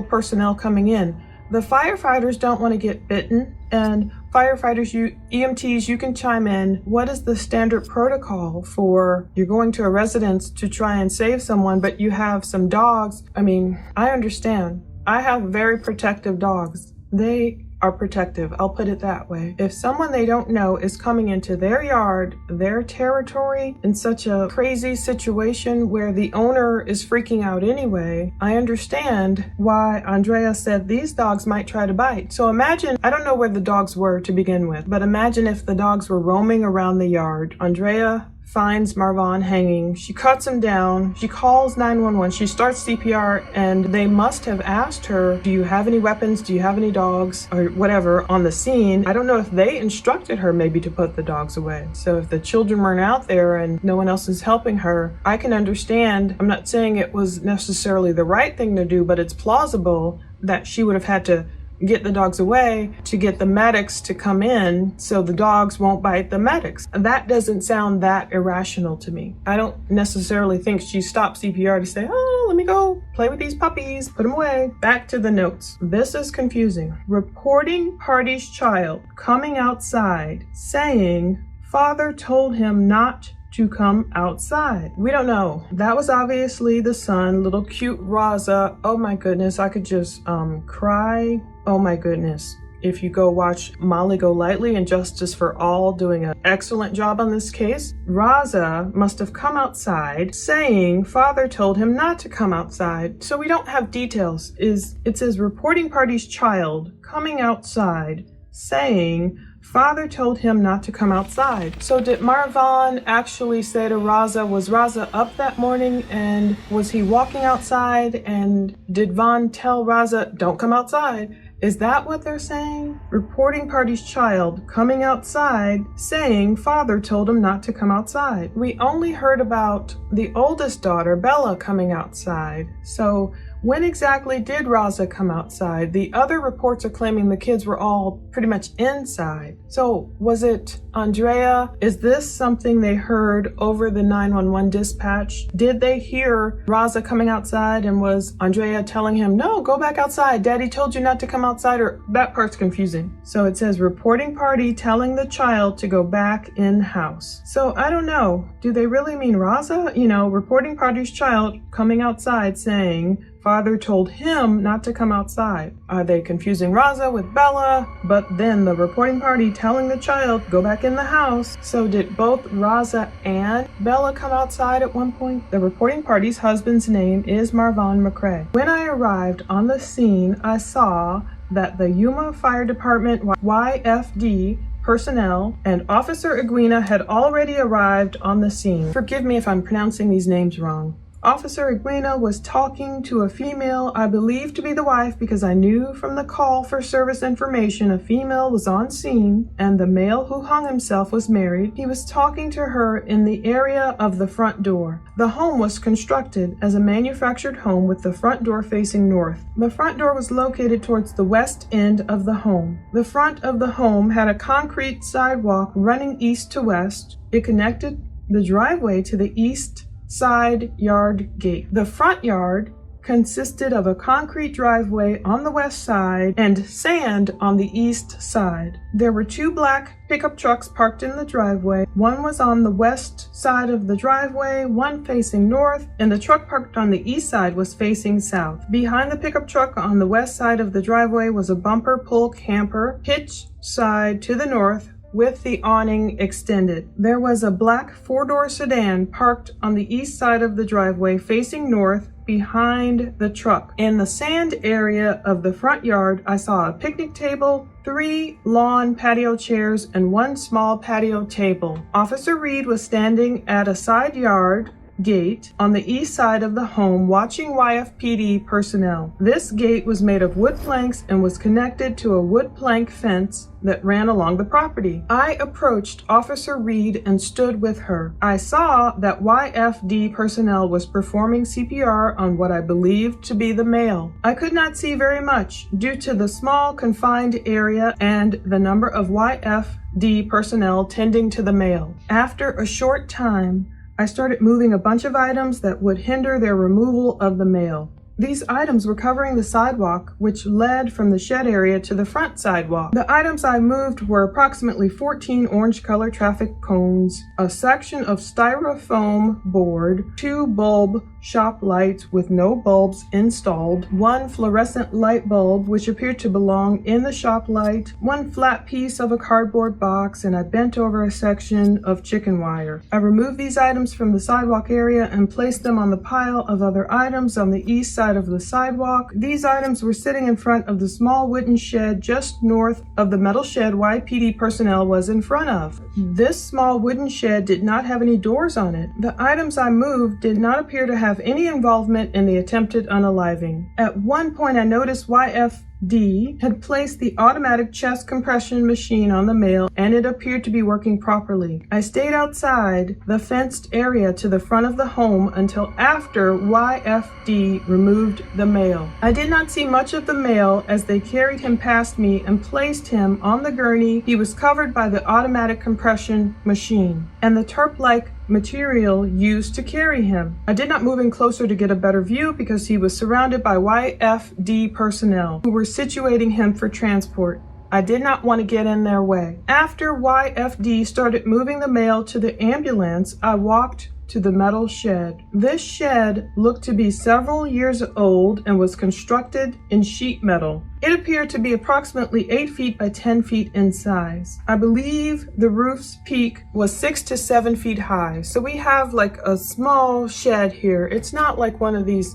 personnel coming in. The firefighters don't want to get bitten, and firefighters, EMTs, you can chime in. What is the standard protocol for you're going to a residence to try and save someone, but you have some dogs? I mean, I understand. I have very protective dogs. They are protective, I'll put it that way. If someone they don't know is coming into their yard, their territory, in such a crazy situation where the owner is freaking out anyway, I understand why Andrea said these dogs might try to bite. So imagine, I don't know where the dogs were to begin with, but imagine if the dogs were roaming around the yard. Andrea finds Marvan hanging. She cuts him down. She calls 911. She starts CPR, and they must have asked her, do you have any weapons? Do you have any dogs? Or whatever on the scene. I don't know if they instructed her maybe to put the dogs away. So if the children weren't out there and no one else is helping her, I can understand. I'm not saying it was necessarily the right thing to do, but it's plausible that she would have had to get the dogs away to get the medics to come in so the dogs won't bite the medics. That doesn't sound that irrational to me. I don't necessarily think she stopped CPR to say, oh, let me go play with these puppies, put them away. Back to the notes. This is confusing. Reporting party's child coming outside saying father told him not to come outside. We don't know. That was obviously the son, little cute Raza. Oh my goodness, I could just cry. Oh my goodness. If you go watch Molly Golightly and Justice for All doing an excellent job on this case, Raza must have come outside saying father told him not to come outside. So we don't have details. It says reporting party's child coming outside saying father told him not to come outside. So did Marvan actually say to Raza, was Raza up that morning and was he walking outside, and did Vaughn tell Raza, don't come outside? Is that what they're saying? Reporting party's child coming outside saying father told him not to come outside. We only heard about the oldest daughter, Bella, coming outside. So when exactly did Raza come outside? The other reports are claiming the kids were all pretty much inside. So was it Andrea? Is this something they heard over the 911 dispatch? Did they hear Raza coming outside and was Andrea telling him, no, go back outside. Daddy told you not to come outside, or that part's confusing. So it says reporting party telling the child to go back in house. So I don't know. Do they really mean Raza? You know, reporting party's child coming outside saying father told him not to come outside. Are they confusing Raza with Bella? But then the reporting party telling the child, go back in the house. So did both Raza and Bella come outside at one point? The reporting party's husband's name is Marvon McCray. When I arrived on the scene, I saw that the Yuma Fire Department YFD personnel and Officer Iguina had already arrived on the scene. Forgive me if I'm pronouncing these names wrong. Officer Iguina was talking to a female I believe to be the wife, because I knew from the call for service information a female was on scene and the male who hung himself was married. He was talking to her in the area of the front door. The home was constructed as a manufactured home with the front door facing north. The front door was located towards the west end of the home. The front of the home had a concrete sidewalk running east to west. It connected the driveway to the east side yard gate. The front yard consisted of a concrete driveway on the west side and sand on the east side. There were 2 black pickup trucks parked in the driveway. One was on the west side of the driveway, one facing north, and the truck parked on the east side was facing south. Behind the pickup truck on the west side of the driveway was a bumper pull camper, hitch side to the north, with the awning extended. There was a black 4-door sedan parked on the east side of the driveway facing north behind the truck. In the sand area of the front yard, I saw a picnic table, 3 lawn patio chairs, and 1 small patio table. Officer Reed was standing at a side yard gate on the east side of the home watching YFPD personnel. This gate was made of wood planks and was connected to a wood plank fence that ran along the property. I approached Officer Reed and stood with her. I saw that YFD personnel was performing CPR on what I believed to be the male. I could not see very much due to the small confined area and the number of YFD personnel tending to the male. After a short time, I started moving a bunch of items that would hinder their removal of the male. These items were covering the sidewalk, which led from the shed area to the front sidewalk. The items I moved were approximately 14 orange-colored traffic cones, a section of styrofoam board, 2 bulb shop lights with no bulbs installed, 1 fluorescent light bulb which appeared to belong in the shop light, 1 flat piece of a cardboard box, and I bent over a section of chicken wire. I removed these items from the sidewalk area and placed them on the pile of other items on the east side of the sidewalk. These items were sitting in front of the small wooden shed just north of the metal shed YPD personnel was in front of. This small wooden shed did not have any doors on it. The items I moved did not appear to have any involvement in the attempted unaliving. At one point I noticed YFD had placed the automatic chest compression machine on the male and it appeared to be working properly. I stayed outside the fenced area to the front of the home until after YFD removed the male. I did not see much of the male as they carried him past me and placed him on the gurney. He was covered by the automatic compression machine and the tarp-like material used to carry him. I did not move in closer to get a better view because he was surrounded by YFD personnel who were situating him for transport. I did not want to get in their way. After YFD started moving the male to the ambulance, I walked to the metal shed. This shed looked to be several years old and was constructed in sheet metal. It appeared to be approximately 8 feet by 10 feet in size. I believe the roof's peak was 6 to 7 feet high. So we have like a small shed here. It's not like one of these,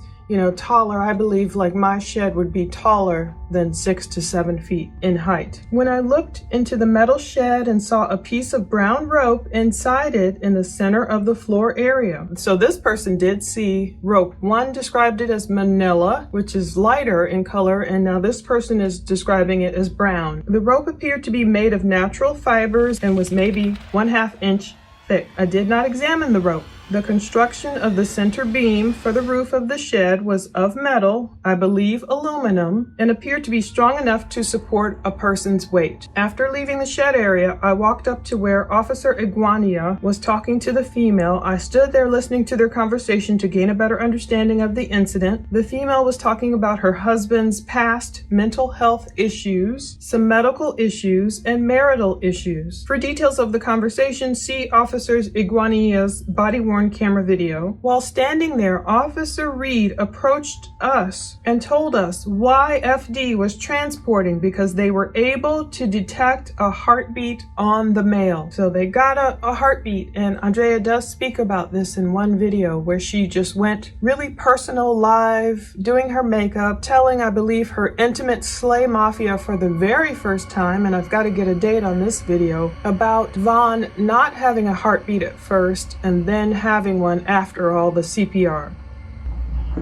taller. I believe like my shed would be taller than 6 to 7 feet in height. When I looked into the metal shed and saw a piece of brown rope inside it in the center of the floor area. So this person did see rope. One described it as manila, which is lighter in color, and now this person is describing it as brown. The rope appeared to be made of natural fibers and was maybe 1/2 inch thick. I did not examine the rope. The construction of the center beam for the roof of the shed was of metal, I believe aluminum, and appeared to be strong enough to support a person's weight. After leaving the shed area, I walked up to where Officer Iguania was talking to the female. I stood there listening to their conversation to gain a better understanding of the incident. The female was talking about her husband's past mental health issues, some medical issues, and marital issues. For details of the conversation, see Officer Iguania's body-worn camera video. While standing there, Officer Reed approached us and told us YFD was transporting because they were able to detect a heartbeat on the male. So they got a heartbeat, and Andrea does speak about this in one video where she just went really personal live, doing her makeup, telling, I believe, her intimate slay mafia for the very first time, and I've got to get a date on this video, about Vaughn not having a heartbeat at first and then having one after all the CPR.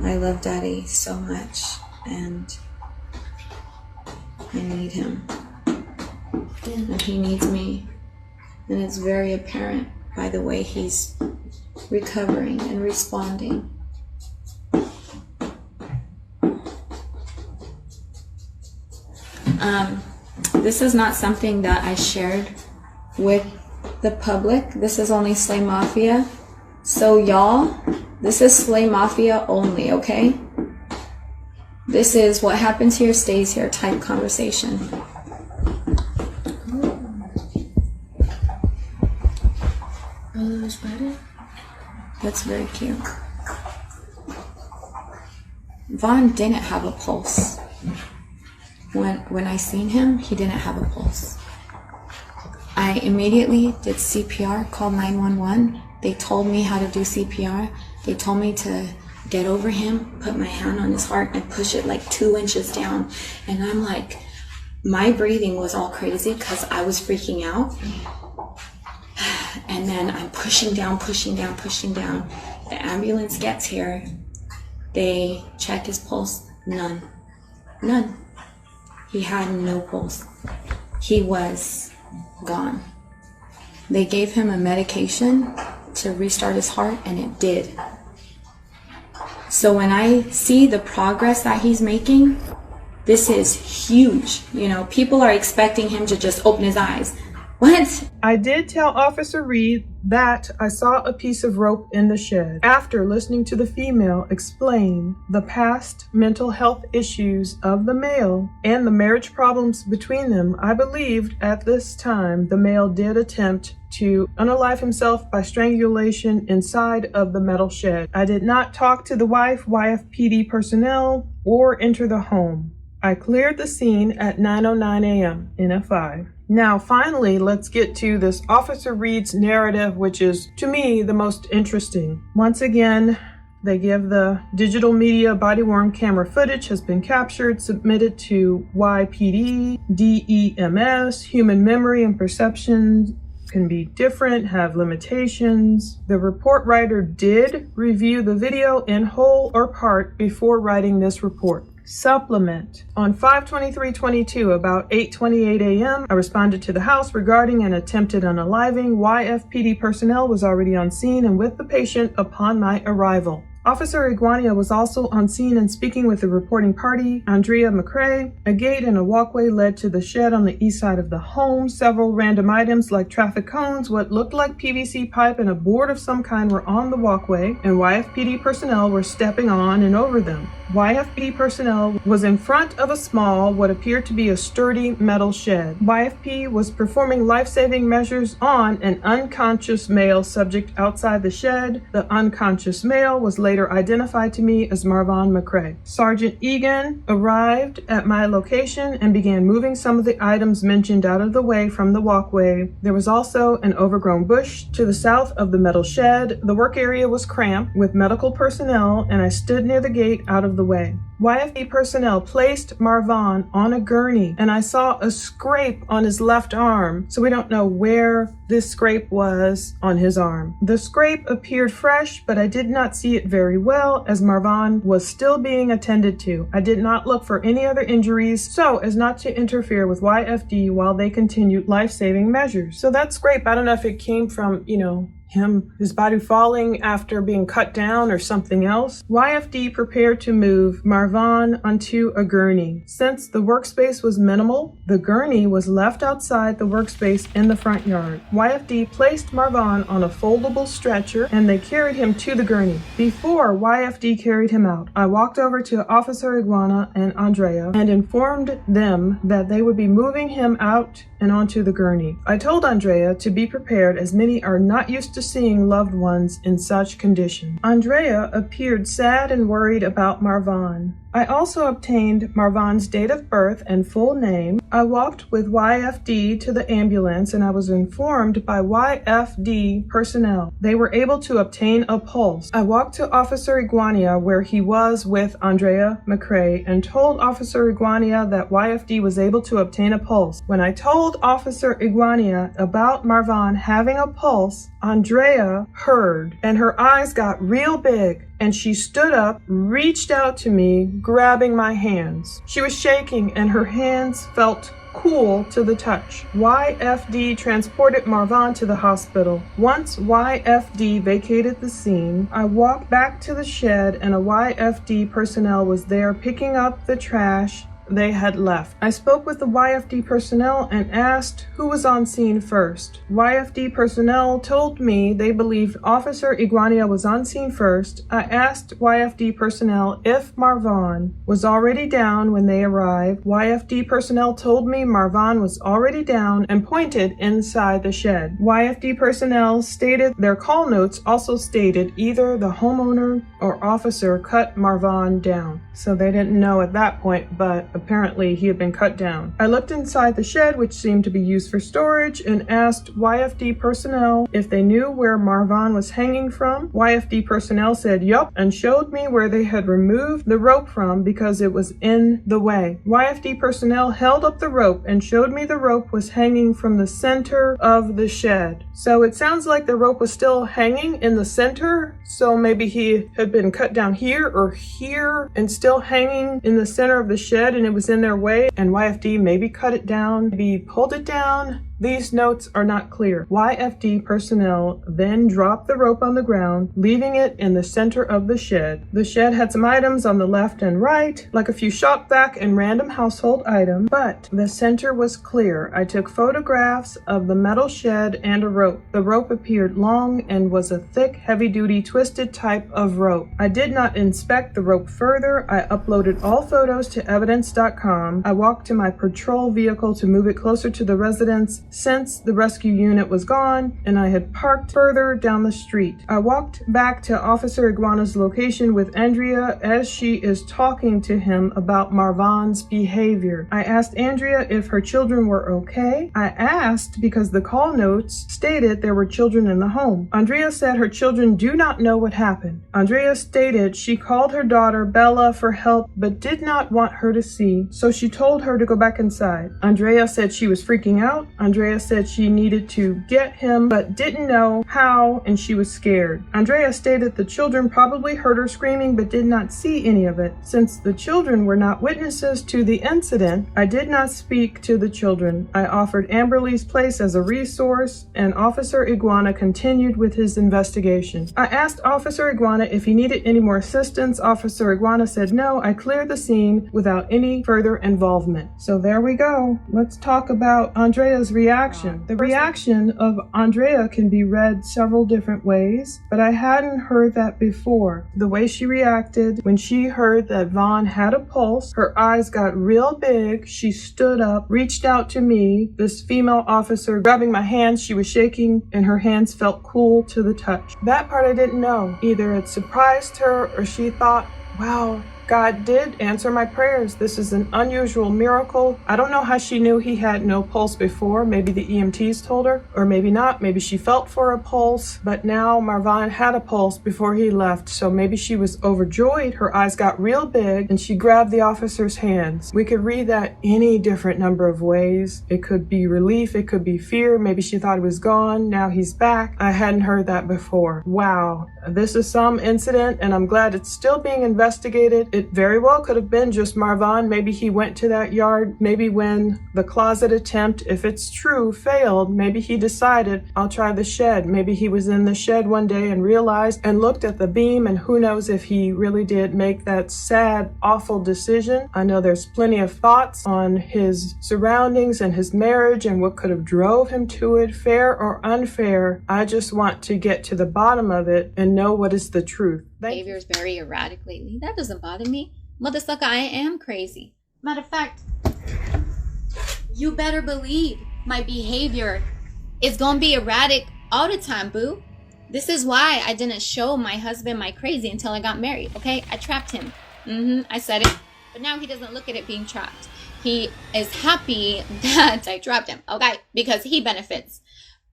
I love Daddy so much, and I need him, and he needs me, and it's very apparent by the way he's recovering and responding. This is not something that I shared with the public. This is only Slay Mafia. So y'all, this is Slay Mafia only, okay? This is what happens here stays here type conversation. That's very cute. Vaughn didn't have a pulse. When I seen him, he didn't have a pulse. I immediately did CPR, called 911. They told me how to do CPR. They told me to get over him, put my hand on his heart and push it like 2 inches down. And I'm like, my breathing was all crazy because I was freaking out. And then I'm pushing down, pushing down, pushing down. The ambulance gets here. They check his pulse. None. None. He had no pulse. He was gone. They gave him a medication to restart his heart, and it did. So when I see the progress that he's making, this is huge. You know, people are expecting him to just open his eyes. What? I did tell Officer Reed that I saw a piece of rope in the shed. After listening to the female explain the past mental health issues of the male and the marriage problems between them, I believed at this time the male did attempt to unalive himself by strangulation inside of the metal shed. I did not talk to the wife, YFPD personnel, or enter the home. I cleared the scene at 9:09 a.m. NFI. Now, finally, let's get to this Officer Reed's narrative, which is, to me, the most interesting. Once again, they give the digital media body-worn camera footage has been captured, submitted to YPD, DEMS, human memory and perception can be different, have limitations. The report writer did review the video in whole or part before writing this report. Supplement. On 5/23/22, about 8:28 a.m., I responded to the house regarding an attempted unaliving. YFPD personnel was already on scene and with the patient upon my arrival. Officer Iguania was also on scene and speaking with the reporting party, Andrea McCray. A gate and a walkway led to the shed on the east side of the home. Several random items like traffic cones, what looked like PVC pipe, and a board of some kind were on the walkway, and YFPD personnel were stepping on and over them. YFPD personnel was in front of a small, what appeared to be a sturdy metal shed. YFP was performing life-saving measures on an unconscious male subject outside the shed. The unconscious male was later identified to me as Marvon McCray. Sergeant Egan arrived at my location and began moving some of the items mentioned out of the way from the walkway. There was also an overgrown bush to the south of the metal shed. The work area was cramped with medical personnel, and I stood near the gate out of the way. YFP personnel placed Marvan on a gurney, and I saw a scrape on his left arm, so we don't know where this scrape was on his arm. The scrape appeared fresh, but I did not see it very well as Marvan was still being attended to. I did not look for any other injuries so as not to interfere with YFD while they continued life-saving measures. So that scrape, I don't know if it came from, his body falling after being cut down or something else. YFD prepared to move Marvan onto a gurney. Since the workspace was minimal, the gurney was left outside the workspace in the front yard. YFD placed Marvan on a foldable stretcher and they carried him to the gurney. Before YFD carried him out, I walked over to Officer Iguana and Andrea and informed them that they would be moving him out and onto the gurney. I told Andrea to be prepared as many are not used to seeing loved ones in such condition. Andrea appeared sad and worried about Marvan. I also obtained Marvan's date of birth and full name. I walked with YFD to the ambulance and I was informed by YFD personnel. They were able to obtain a pulse. I walked to Officer Iguania where he was with Andrea McCray and told Officer Iguania that YFD was able to obtain a pulse. When I told Officer Iguania about Marvan having a pulse, Andrea heard and her eyes got real big. And she stood up, reached out to me, grabbing my hands. She was shaking and her hands felt cool to the touch. YFD transported Marvan to the hospital. Once YFD vacated the scene, I walked back to the shed and a YFD personnel was there picking up the trash they had left. I spoke with the YFD personnel and asked who was on scene first. YFD personnel told me they believed Officer Iguania was on scene first. I asked YFD personnel if Marvan was already down when they arrived. YFD personnel told me Marvan was already down and pointed inside the shed. YFD personnel stated their call notes also stated either the homeowner or officer cut Marvan down. So they didn't know at that point, but apparently he had been cut down. I looked inside the shed, which seemed to be used for storage, and asked YFD personnel if they knew where Marvan was hanging from. YFD personnel said yup and showed me where they had removed the rope from because it was in the way. YFD personnel held up the rope and showed me the rope was hanging from the center of the shed. So it sounds like the rope was still hanging in the center, so maybe he had been cut down here or here and still hanging in the center of the shed and it was in their way, and YFD maybe cut it down, maybe pulled it down. These notes are not clear. YFD personnel then dropped the rope on the ground, leaving it in the center of the shed. The shed had some items on the left and right, like a few shop vac and random household items, but the center was clear. I took photographs of the metal shed and a rope. The rope appeared long and was a thick, heavy-duty, twisted type of rope. I did not inspect the rope further. I uploaded all photos to evidence.com. I walked to my patrol vehicle to move it closer to the residence since the rescue unit was gone and I had parked further down the street. I walked back to Officer Iguana's location with Andrea as she is talking to him about Marvan's behavior. I asked Andrea if her children were okay. I asked because the call notes stated there were children in the home. Andrea said her children do not know what happened. Andrea stated she called her daughter Bella for help but did not want her to see, so she told her to go back inside. Andrea said she was freaking out. Andrea said she needed to get him but didn't know how and she was scared. Andrea stated the children probably heard her screaming but did not see any of it. Since the children were not witnesses to the incident, I did not speak to the children. I offered Amberly's place as a resource and Officer Iguana continued with his investigation. I asked Officer Iguana if he needed any more assistance. Officer Iguana said no, I cleared the scene without any further involvement. So there we go. Let's talk about Andrea's reaction. The reaction of Andrea can be read several different ways, but I hadn't heard that before. The way she reacted when she heard that Vaughn had a pulse, her eyes got real big, she stood up, reached out to me, this female officer grabbing my hands, she was shaking and her hands felt cool to the touch. That part I didn't know. Either it surprised her or she thought, wow, God did answer my prayers. This is an unusual miracle. I don't know how she knew he had no pulse before. Maybe the EMTs told her, or maybe not. Maybe she felt for a pulse, but now Marvan had a pulse before he left. So maybe she was overjoyed. Her eyes got real big and she grabbed the officer's hands. We could read that any different number of ways. It could be relief. It could be fear. Maybe she thought he was gone. Now he's back. I hadn't heard that before. Wow. This is some incident and I'm glad it's still being investigated. It very well could have been just Marvan. Maybe he went to that yard. Maybe when the closet attempt, if it's true, failed, maybe he decided, I'll try the shed. Maybe he was in the shed one day and realized and looked at the beam, and who knows if he really did make that sad, awful decision. I know there's plenty of thoughts on his surroundings and his marriage and what could have drove him to it, fair or unfair. I just want to get to the bottom of it and know what is the truth. Behavior is very erratic lately. That doesn't bother me. Mother sucker, I am crazy. Matter of fact, you better believe my behavior is gonna be erratic all the time, boo. This is why I didn't show my husband my crazy until I got married, okay? I trapped him. I said it. But now he doesn't look at it being trapped. He is happy that I trapped him, okay? Because he benefits.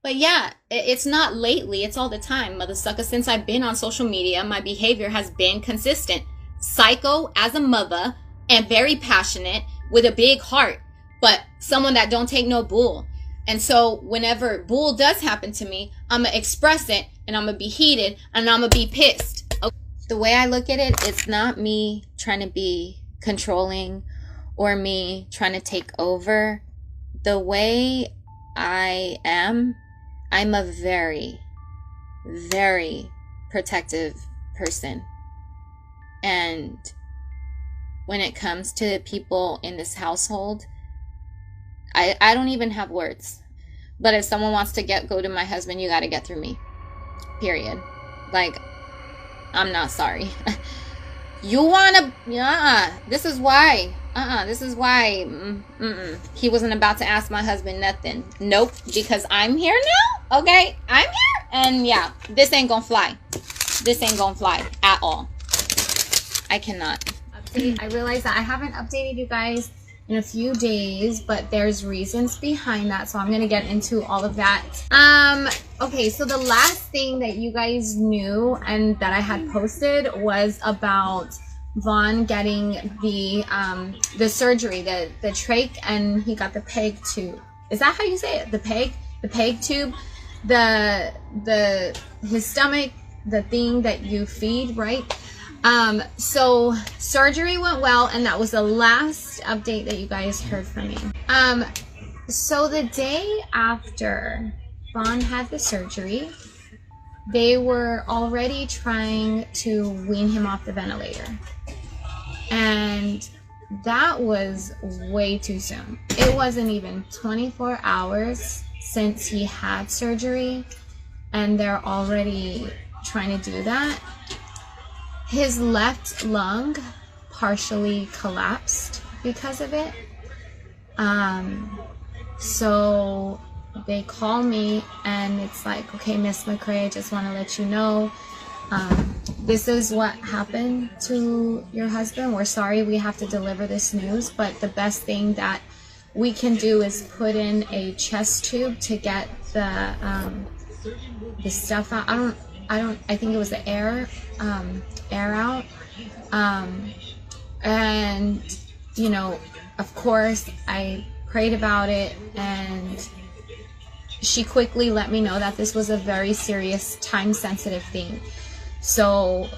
But yeah, it's not lately, it's all the time, mother sucker. Since I've been on social media, my behavior has been consistent. Psycho as a mother and very passionate with a big heart, but someone that don't take no bull. And so whenever bull does happen to me, I'm gonna express it and I'm gonna be heated and I'm gonna be pissed. Okay? The way I look at it, it's not me trying to be controlling or me trying to take over. The way I am, I'm a very, very protective person. And when it comes to people in this household. I don't even have words. But if someone wants to go to my husband, you got to get through me. Period. Like, I'm not sorry. You want to, this is why. This is why he wasn't about to ask my husband nothing. Nope, because I'm here now. Okay, I'm here. And yeah, this ain't gonna fly. This ain't gonna fly at all. I cannot. I realize that I haven't updated you guys in a few days, but there's reasons behind that, so I'm gonna get into all of that. Okay, so the last thing that you guys knew and that I had posted was about Vaughn getting the surgery, the trach, and he got the peg tube. Is that how you say it? The peg tube, his stomach, the thing that you feed, right? So surgery went well, and that was the last update that you guys heard from me. So the day after Vaughn had the surgery, they were already trying to wean him off the ventilator. And that was way too soon. It wasn't even 24 hours since he had surgery, and they're already trying to do that. His left lung partially collapsed because of it. So they call me and it's like, okay, Miss McCray, I just want to let you know, this is what happened to your husband. We're sorry we have to deliver this news, but the best thing that we can do is put in a chest tube to get the stuff out. I think it was the air out. And, you know, of course, I prayed about it, and she quickly let me know that this was a very serious, time-sensitive thing. So,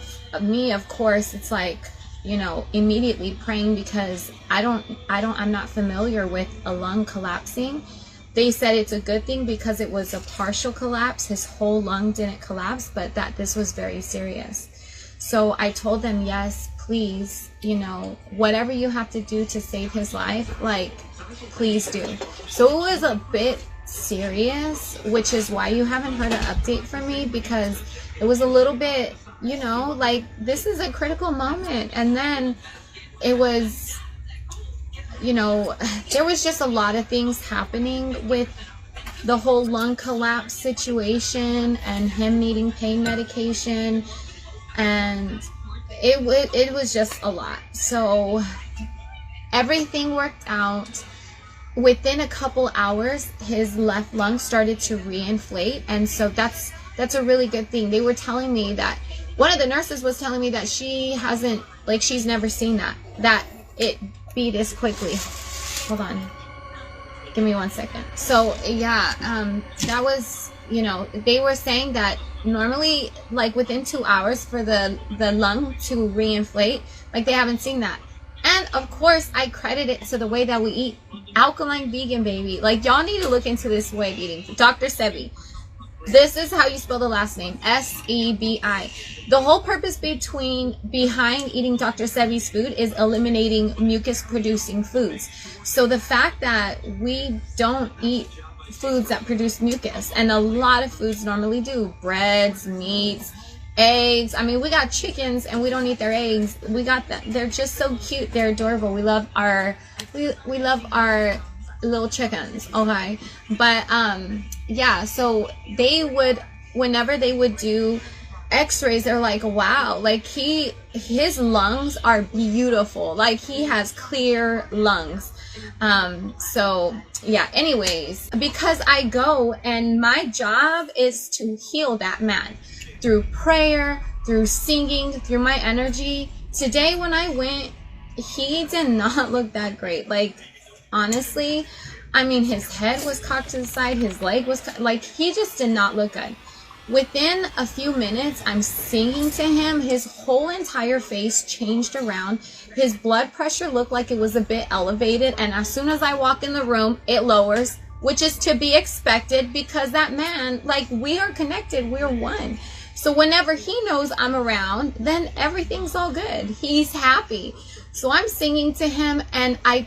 me, of course, it's like, you know, immediately praying, because I'm not familiar with a lung collapsing. They said it's a good thing because it was a partial collapse. His whole lung didn't collapse, but that this was very serious. So I told them, yes, please, you know, whatever you have to do to save his life, like, please do. So it was a bit serious, which is why you haven't heard an update from me, because it was a little bit, you know, like, this is a critical moment. And then it was, you know, there was just a lot of things happening with the whole lung collapse situation and him needing pain medication, and it was just a lot. So everything worked out. Within a couple hours, his left lung started to reinflate, and so that's a really good thing. They were telling me that, one of the nurses was telling me that she hasn't, like, she's never seen that it be this quickly. Hold on, give me 1 second. So yeah, that was, you know, they were saying that normally, like, within 2 hours for the lung to reinflate, like, they haven't seen that. And of course, I credit it to the way that we eat. Alkaline vegan, baby. Like, y'all need to look into this way of eating. Dr. Sebi. This is how you spell the last name. S-E-B-I. The whole purpose behind eating Dr. Sebi's food is eliminating mucus-producing foods. So the fact that we don't eat foods that produce mucus, and a lot of foods normally do, breads, meats, eggs. I mean, we got chickens and we don't eat their eggs. We got that. They're just so cute. They're adorable. We love our little chickens. Okay. But yeah, so they would, whenever they would do x-rays, they're like, wow, like, his lungs are beautiful. Like, he has clear lungs. So yeah, anyways, because I go and my job is to heal that man through prayer, through singing, through my energy. Today when I went, he did not look that great. Like, honestly, I mean, his head was cocked to the side, his leg was, like, he just did not look good. Within a few minutes, I'm singing to him. His whole entire face changed around. His blood pressure looked like it was a bit elevated. And as soon as I walk in the room, it lowers, which is to be expected, because that man, like, we are connected. We're one. So whenever he knows I'm around, then everything's all good. He's happy. So I'm singing to him, and I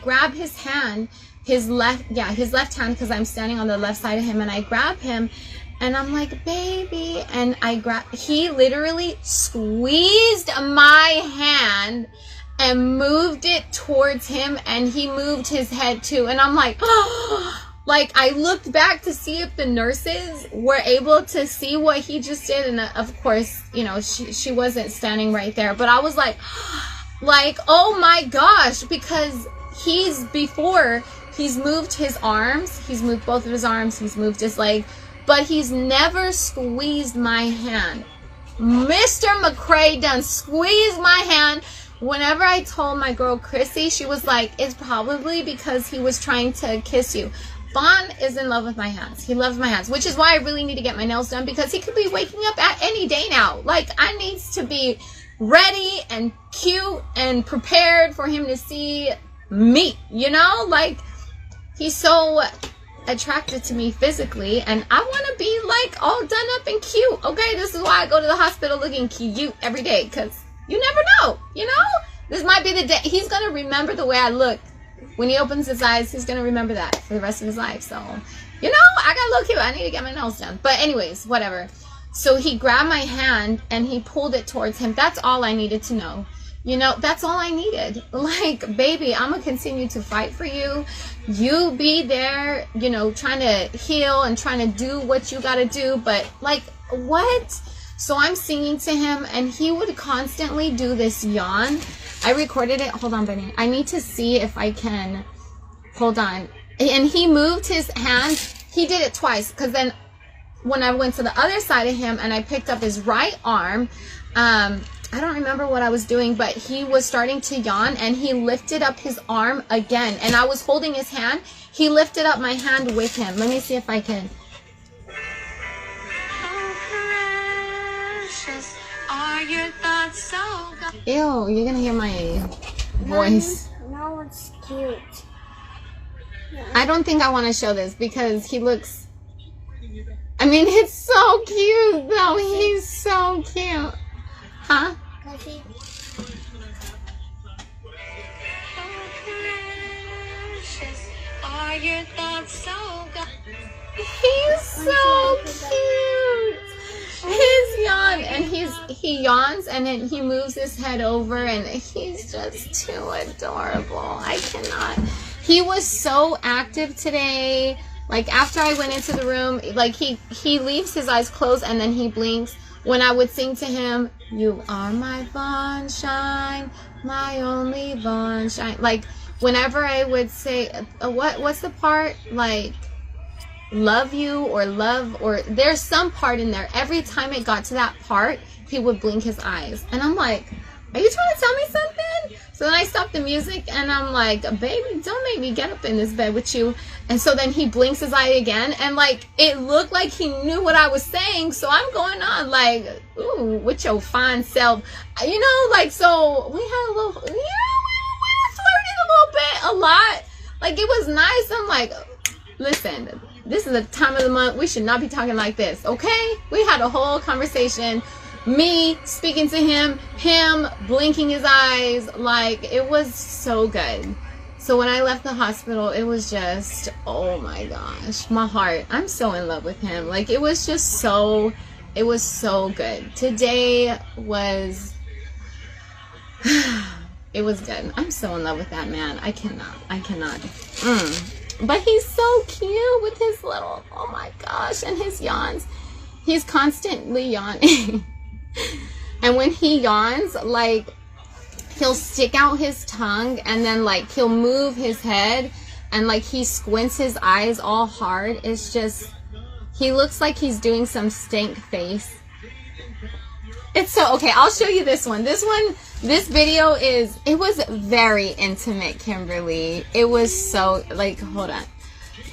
grab his hand, his left hand, because I'm standing on the left side of him, and I grab him, and I'm like, baby, and he literally squeezed my hand and moved it towards him, and he moved his head too, and I'm like, oh. Like, I looked back to see if the nurses were able to see what he just did, and of course, you know, she wasn't standing right there, but I was like, oh my gosh, because he's moved his arms, he's moved both of his arms, he's moved his leg, but he's never squeezed my hand. Mr. McCray done squeezed my hand. Whenever I told my girl Chrissy, she was like, it's probably because he was trying to kiss you. Vaughn is in love with my hands. He loves my hands, which is why I really need to get my nails done, because he could be waking up at any day now. Like, I needs to be ready and cute and prepared for him to see me, you know? Like, he's so attracted to me physically, and I want to be like all done up and cute. Okay, this is why I go to the hospital looking cute every day, because you never know, you know? This might be the day he's going to remember the way I look. When he opens his eyes, he's going to remember that for the rest of his life. So, you know, I got to look cute. I need to get my nails done. But anyways, whatever. So he grabbed my hand and he pulled it towards him. That's all I needed to know. You know, that's all I needed. Like, baby, I'm going to continue to fight for you. You be there, you know, trying to heal and trying to do what you got to do. But, like, what? So I'm singing to him, and he would constantly do this yawn. I recorded it. Hold on, Benny. I need to see if I can. Hold on. And he moved his hand. He did it twice, because then when I went to the other side of him and I picked up his right arm, I don't remember what I was doing, but he was starting to yawn, and he lifted up his arm again, and I was holding his hand. He lifted up my hand with him. Let me see if I can. Ew, you're gonna hear my voice. No, it's cute. Yeah. I don't think I want to show this because he looks, I mean, it's so cute though. He's so cute. Huh? He's so cute. His yawn, and he yawns, and then he moves his head over, and he's just too adorable. I cannot. He was so active today. Like, after I went into the room, like, he leaves his eyes closed and then he blinks. When I would sing to him, you are my Vonshine, my only Vonshine. Like, whenever I would say, what's the part? Like, love you or love, or there's some part in there. Every time it got to that part, he would blink his eyes. And I'm like, are you trying to tell me something? So then I stopped the music and I'm like, baby, don't make me get up in this bed with you. And so then he blinks his eye again, and like, it looked like he knew what I was saying. So I'm going on like, ooh, with your fine self, you know, like, so we had a little, you know, we flirted a little bit, a lot. Like, it was nice. I'm like, listen, this is the time of the month. We should not be talking like this, okay? We had a whole conversation. Me speaking to him blinking his eyes. Like, it was so good. So when I left the hospital, it was just, oh my gosh, my heart. I'm so in love with him. Like, it was just so, it was so good. Today was, it was good. I'm so in love with that man. I cannot. But he's so cute with his little, oh my gosh, and his yawns. He's constantly yawning. And when he yawns, like, he'll stick out his tongue, and then like he'll move his head, and like he squints his eyes all hard. It's just, he looks like he's doing some stank face. It's so, okay, I'll show you this one. This video is, it was very intimate, Kimberly. It was so, like, hold on.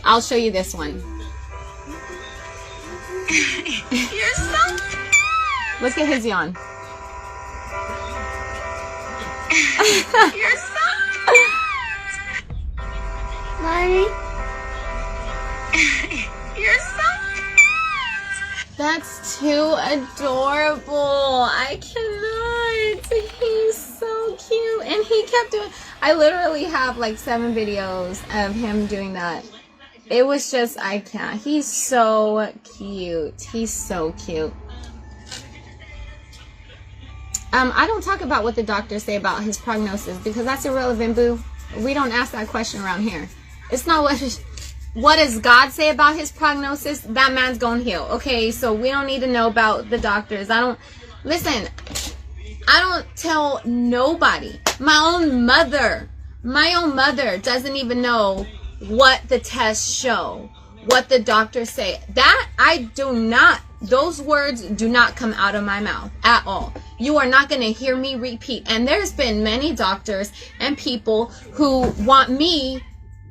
I'll show you this one. You're so cute. Look at his yawn. You're so cute. Mommy. You're so cute. That's too adorable. I cannot. He's so cute. And he kept doing, I literally have like 7 videos of him doing that. It was just, I can't. He's so cute. He's so cute. I don't talk about what the doctors say about his prognosis because that's irrelevant, boo. We don't ask that question around here. It's not what does God say about his prognosis? That man's gonna heal. Okay, so we don't need to know about the doctors. I don't tell nobody. My own mother doesn't even know what the tests show, what the doctors say. That I do not, those words do not come out of my mouth at all. You are not going to hear me repeat. And there's been many doctors and people who want me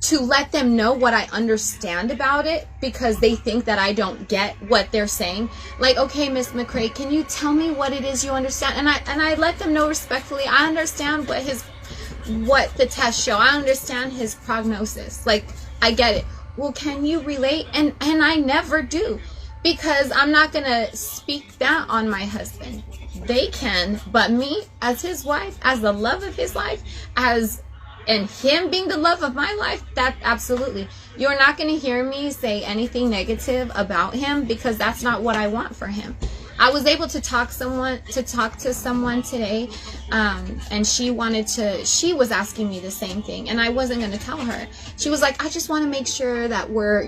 to let them know what I understand about it because they think that I don't get what they're saying. Like, okay, Miss McCray, can you tell me what it is you understand? And I let them know respectfully, I understand what the tests show. I understand his prognosis. Like, I get it. Well, can you relate? And I never do because I'm not going to speak that on my husband. They can, but me as his wife, as the love of his life, and him being the love of my life, that absolutely. You're not going to hear me say anything negative about him because that's not what I want for him. I was able to talk to someone today, and she was asking me the same thing, and I wasn't going to tell her. She was like, I just want to make sure that we're,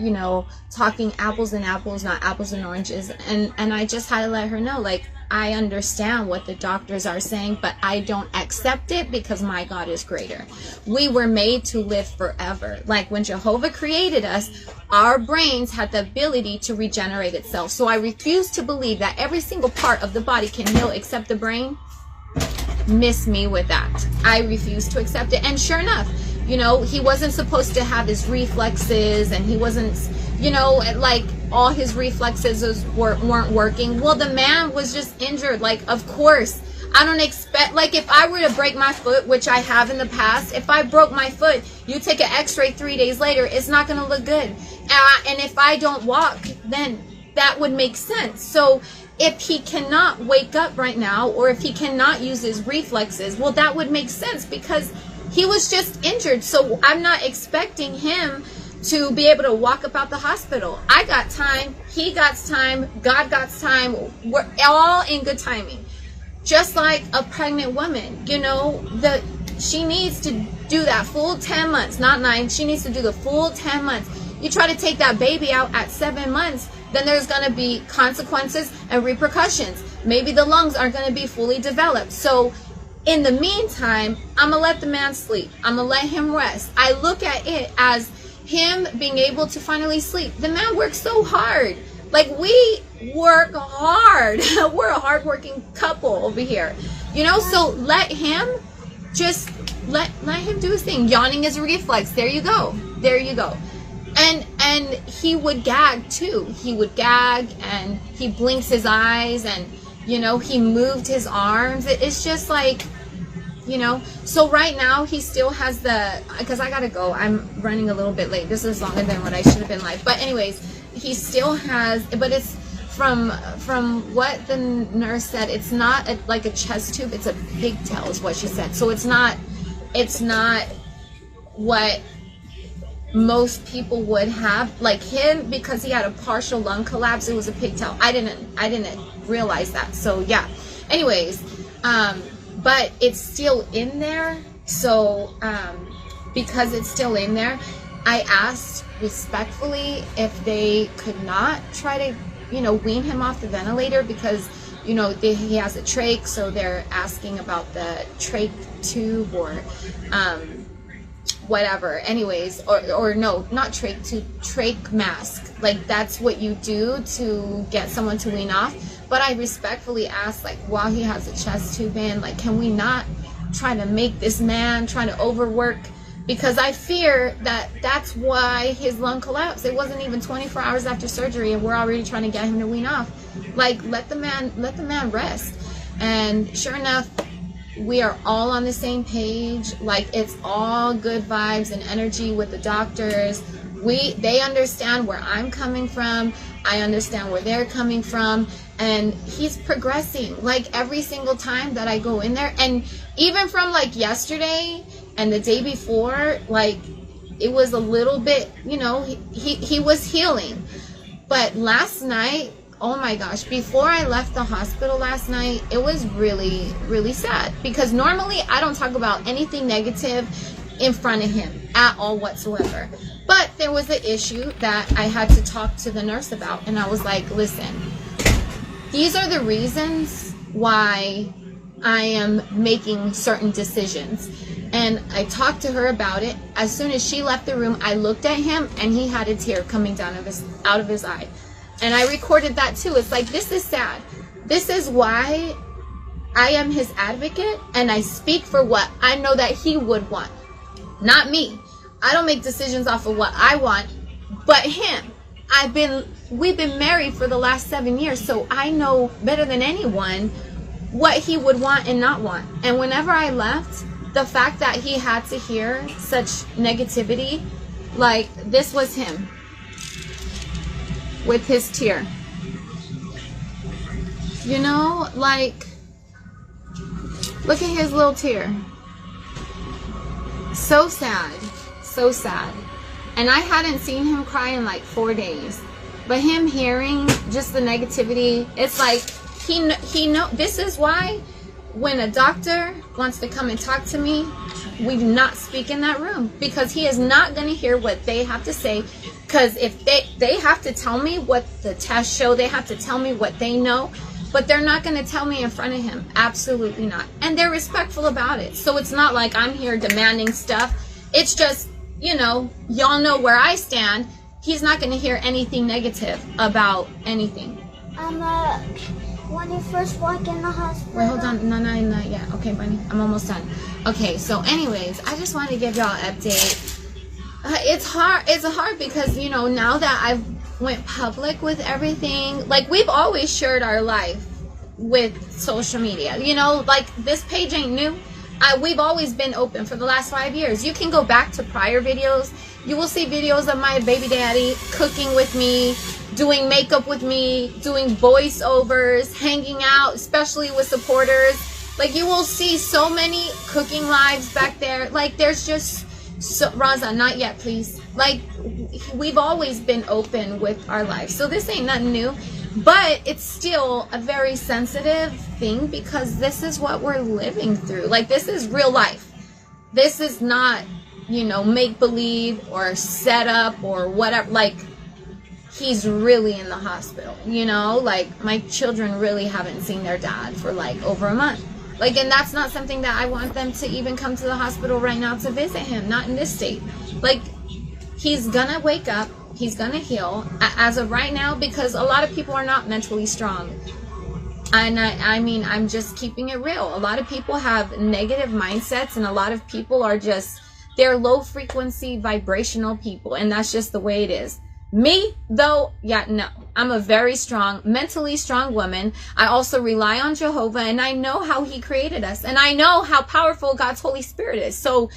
talking apples and apples, not apples and oranges. And I just had to let her know, like, I understand what the doctors are saying, but I don't accept it because my God is greater. We were made to live forever. Like when Jehovah created us, our brains had the ability to regenerate itself. So I refuse to believe that every single part of the body can heal except the brain. Miss me with that. I refuse to accept it. And sure enough, he wasn't supposed to have his reflexes, and he wasn't, like all his reflexes weren't working. Well, the man was just injured. Like, of course, I don't expect, like if I were to break my foot, which I have in the past, if I broke my foot, you take an x-ray 3 days later, it's not going to look good. And if I don't walk, then that would make sense. So if he cannot wake up right now, or if he cannot use his reflexes, well, that would make sense because he was just injured. So I'm not expecting him to be able to walk about the hospital. I got time. He got time. God got time. We're all in good timing. Just like a pregnant woman, she needs to do that full 10 months, not 9. She needs to do the full 10 months. You try to take that baby out at 7 months, then there's going to be consequences and repercussions. Maybe the lungs aren't going to be fully developed. So in the meantime, I'm going to let the man sleep. I'm going to let him rest. I look at it as him being able to finally sleep. The man works so hard. Like, we work hard. We're a hardworking couple over here. So let him just let him do his thing. Yawning is a reflex. There you go. There you go. And he would gag too. He would gag, and he blinks his eyes, and he moved his arms. It's just like, so right now he still has because I gotta go, I'm running a little bit late. This is longer than what I should have been like, but anyways, he still has, but it's from what the nurse said, it's not like a chest tube, it's a pigtail is what she said. So it's not what most people would have. Like him, because he had a partial lung collapse, it was a pigtail. I didn't realize that. So yeah, anyways, but it's still in there. So because it's still in there, I asked respectfully if they could not try to wean him off the ventilator, because he has a trach, so they're asking about the trach tube or whatever. Anyways, or no, not trach tube, trach mask. Like that's what you do to get someone to wean off. But I respectfully asked, like, while he has a chest tube in, like, can we not try to make this man try to overwork? Because I fear that that's why his lung collapsed. It wasn't even 24 hours after surgery, and we're already trying to get him to wean off. Like, let the man rest. And sure enough, we are all on the same page. Like, it's all good vibes and energy with the doctors. They understand where I'm coming from. I understand where they're coming from. and he's progressing like every single time that I go in there. And even from like yesterday and the day before, like it was a little bit, you know, he was healing. But last night, oh my gosh, before I left the hospital last night, it was really, really sad, because normally I don't talk about anything negative in front of him at all whatsoever. But there was an issue that I had to talk to the nurse about, and I was like, listen, these are the reasons why I am making certain decisions. And I talked to her about it. As soon as she left the room, I looked at him and he had a tear coming down out of his eye. And I recorded that too. It's like, this is sad. This is why I am his advocate, and I speak for what I know that he would want. Not me. I don't make decisions off of what I want, but him. We've been married for the last 7 years, so I know better than anyone what he would want and not want. And whenever I left, the fact that he had to hear such negativity, like, this was him with his tear. You know, like, look at his little tear. So sad. So sad. And I hadn't seen him cry in like 4 days. But him hearing just the negativity, it's like he know. This is why when a doctor wants to come and talk to me, we do not speak in that room, because he is not going to hear what they have to say. Because if they have to tell me what the tests show, they have to tell me what they know, but they're not going to tell me in front of him. Absolutely not. And they're respectful about it. So it's not like I'm here demanding stuff. It's just, you know, y'all know where I stand. He's not going to hear anything negative about anything. When you first walk in the hospital. Wait, hold on. No, not yet. Okay, bunny. I'm almost done. Okay, so anyways, I just wanted to give y'all an update. It's hard. It's hard because, you know, now that I've went public with everything, like, we've always shared our life with social media. You know, like, this page ain't new. We've always been open for the last 5 years. You can go back to prior videos. You will see videos of my baby daddy cooking with me, doing makeup with me, doing voiceovers, hanging out, especially with supporters. Like, you will see so many cooking lives back there. Like, there's just so, Raza, not yet, please. Like, we've always been open with our lives. So this ain't nothing new. But it's still a very sensitive thing, because this is what we're living through. Like, this is real life. This is not, you know, make-believe or set up or whatever. Like, he's really in the hospital, you know? Like, my children really haven't seen their dad for, like, over a month. Like, and that's not something that I want them to even come to the hospital right now to visit him. Not in this state. Like, he's gonna wake up. He's gonna heal as of right now, because a lot of people are not mentally strong. And I mean, I'm just keeping it real. A lot of people have negative mindsets, and a lot of people are just, they're low frequency vibrational people, and that's just the way it is. Me, though, yeah, no. I'm a very strong, mentally strong woman. I also rely on Jehovah, and I know how he created us, and I know how powerful God's Holy Spirit is. So,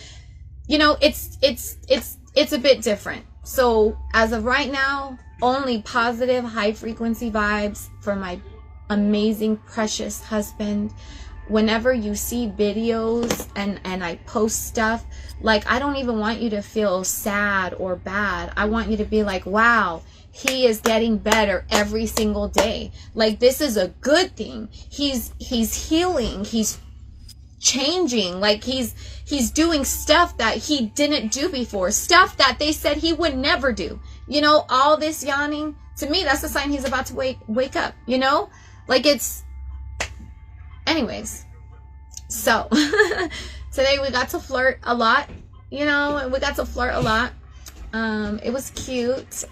you know, it's a bit different. So as of right now, only positive, high frequency vibes for my amazing, precious husband. Whenever you see videos and I post stuff, like, I don't even want you to feel sad or bad. I want you to be like, wow, he is getting better every single day. Like, this is a good thing. He's healing. He's changing. Like, he's doing stuff that he didn't do before, stuff that they said he would never do. You know, all this yawning, to me, that's a sign he's about to wake up, you know? Like, it's, anyways. So today we got to flirt a lot, you know, we got to flirt a lot. It was cute.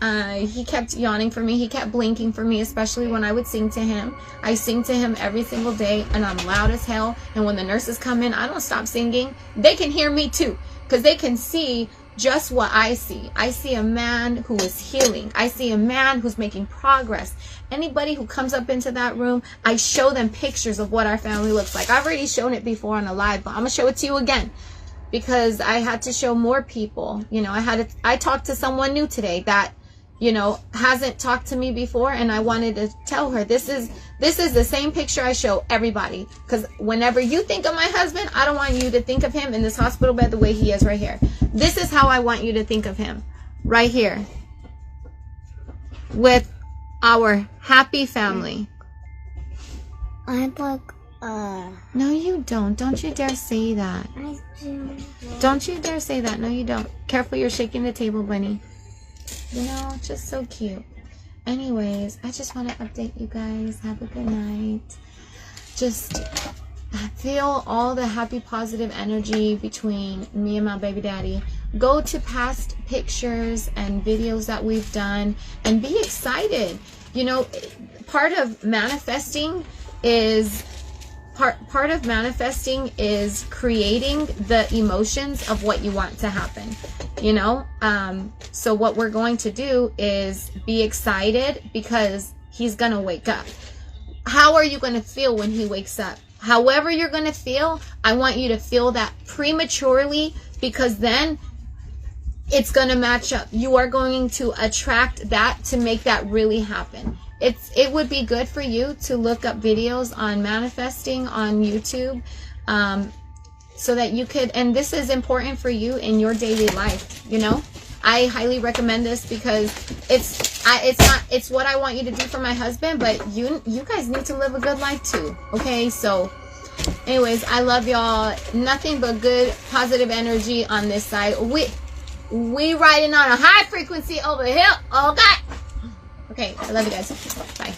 He kept yawning for me. He kept blinking for me, especially when I would sing to him. I sing to him every single day, and I'm loud as hell. And when the nurses come in, I don't stop singing. They can hear me too, because they can see just what I see. I see a man who is healing. I see a man who's making progress. Anybody who comes up into that room, I show them pictures of what our family looks like. I've already shown it before on a live, but I'm going to show it to you again, because I had to show more people. You know, I talked to someone new today that you know, hasn't talked to me before, and I wanted to tell her this is the same picture I show everybody, because whenever you think of my husband, I don't want you to think of him in this hospital bed the way he is right here. This is how I want you to think of him, right here, with our happy family. I like, No, you don't. Don't you dare say that. I do. Don't you dare say that. No, you don't. Careful, you're shaking the table, bunny. You know, just so cute. Anyways, I just want to update you guys. Have a good night. Just feel all the happy, positive energy between me and my baby daddy. Go to past pictures and videos that we've done and be excited. You know, part of manifesting is creating the emotions of what you want to happen, you know. So what we're going to do is be excited because he's gonna wake up. How are you going to feel when he wakes up? However you're going to feel, I want you to feel that prematurely, because then it's going to match up. You are going to attract that to make that really happen. It would be good for you to look up videos on manifesting on YouTube, so that you could, and this is important for you in your daily life, you know. I highly recommend this because it's what I want you to do for my husband, but you guys need to live a good life too, okay? So anyways, I love y'all. Nothing but good positive energy on this side. We riding on a high frequency over here. Okay, I love you guys. Bye.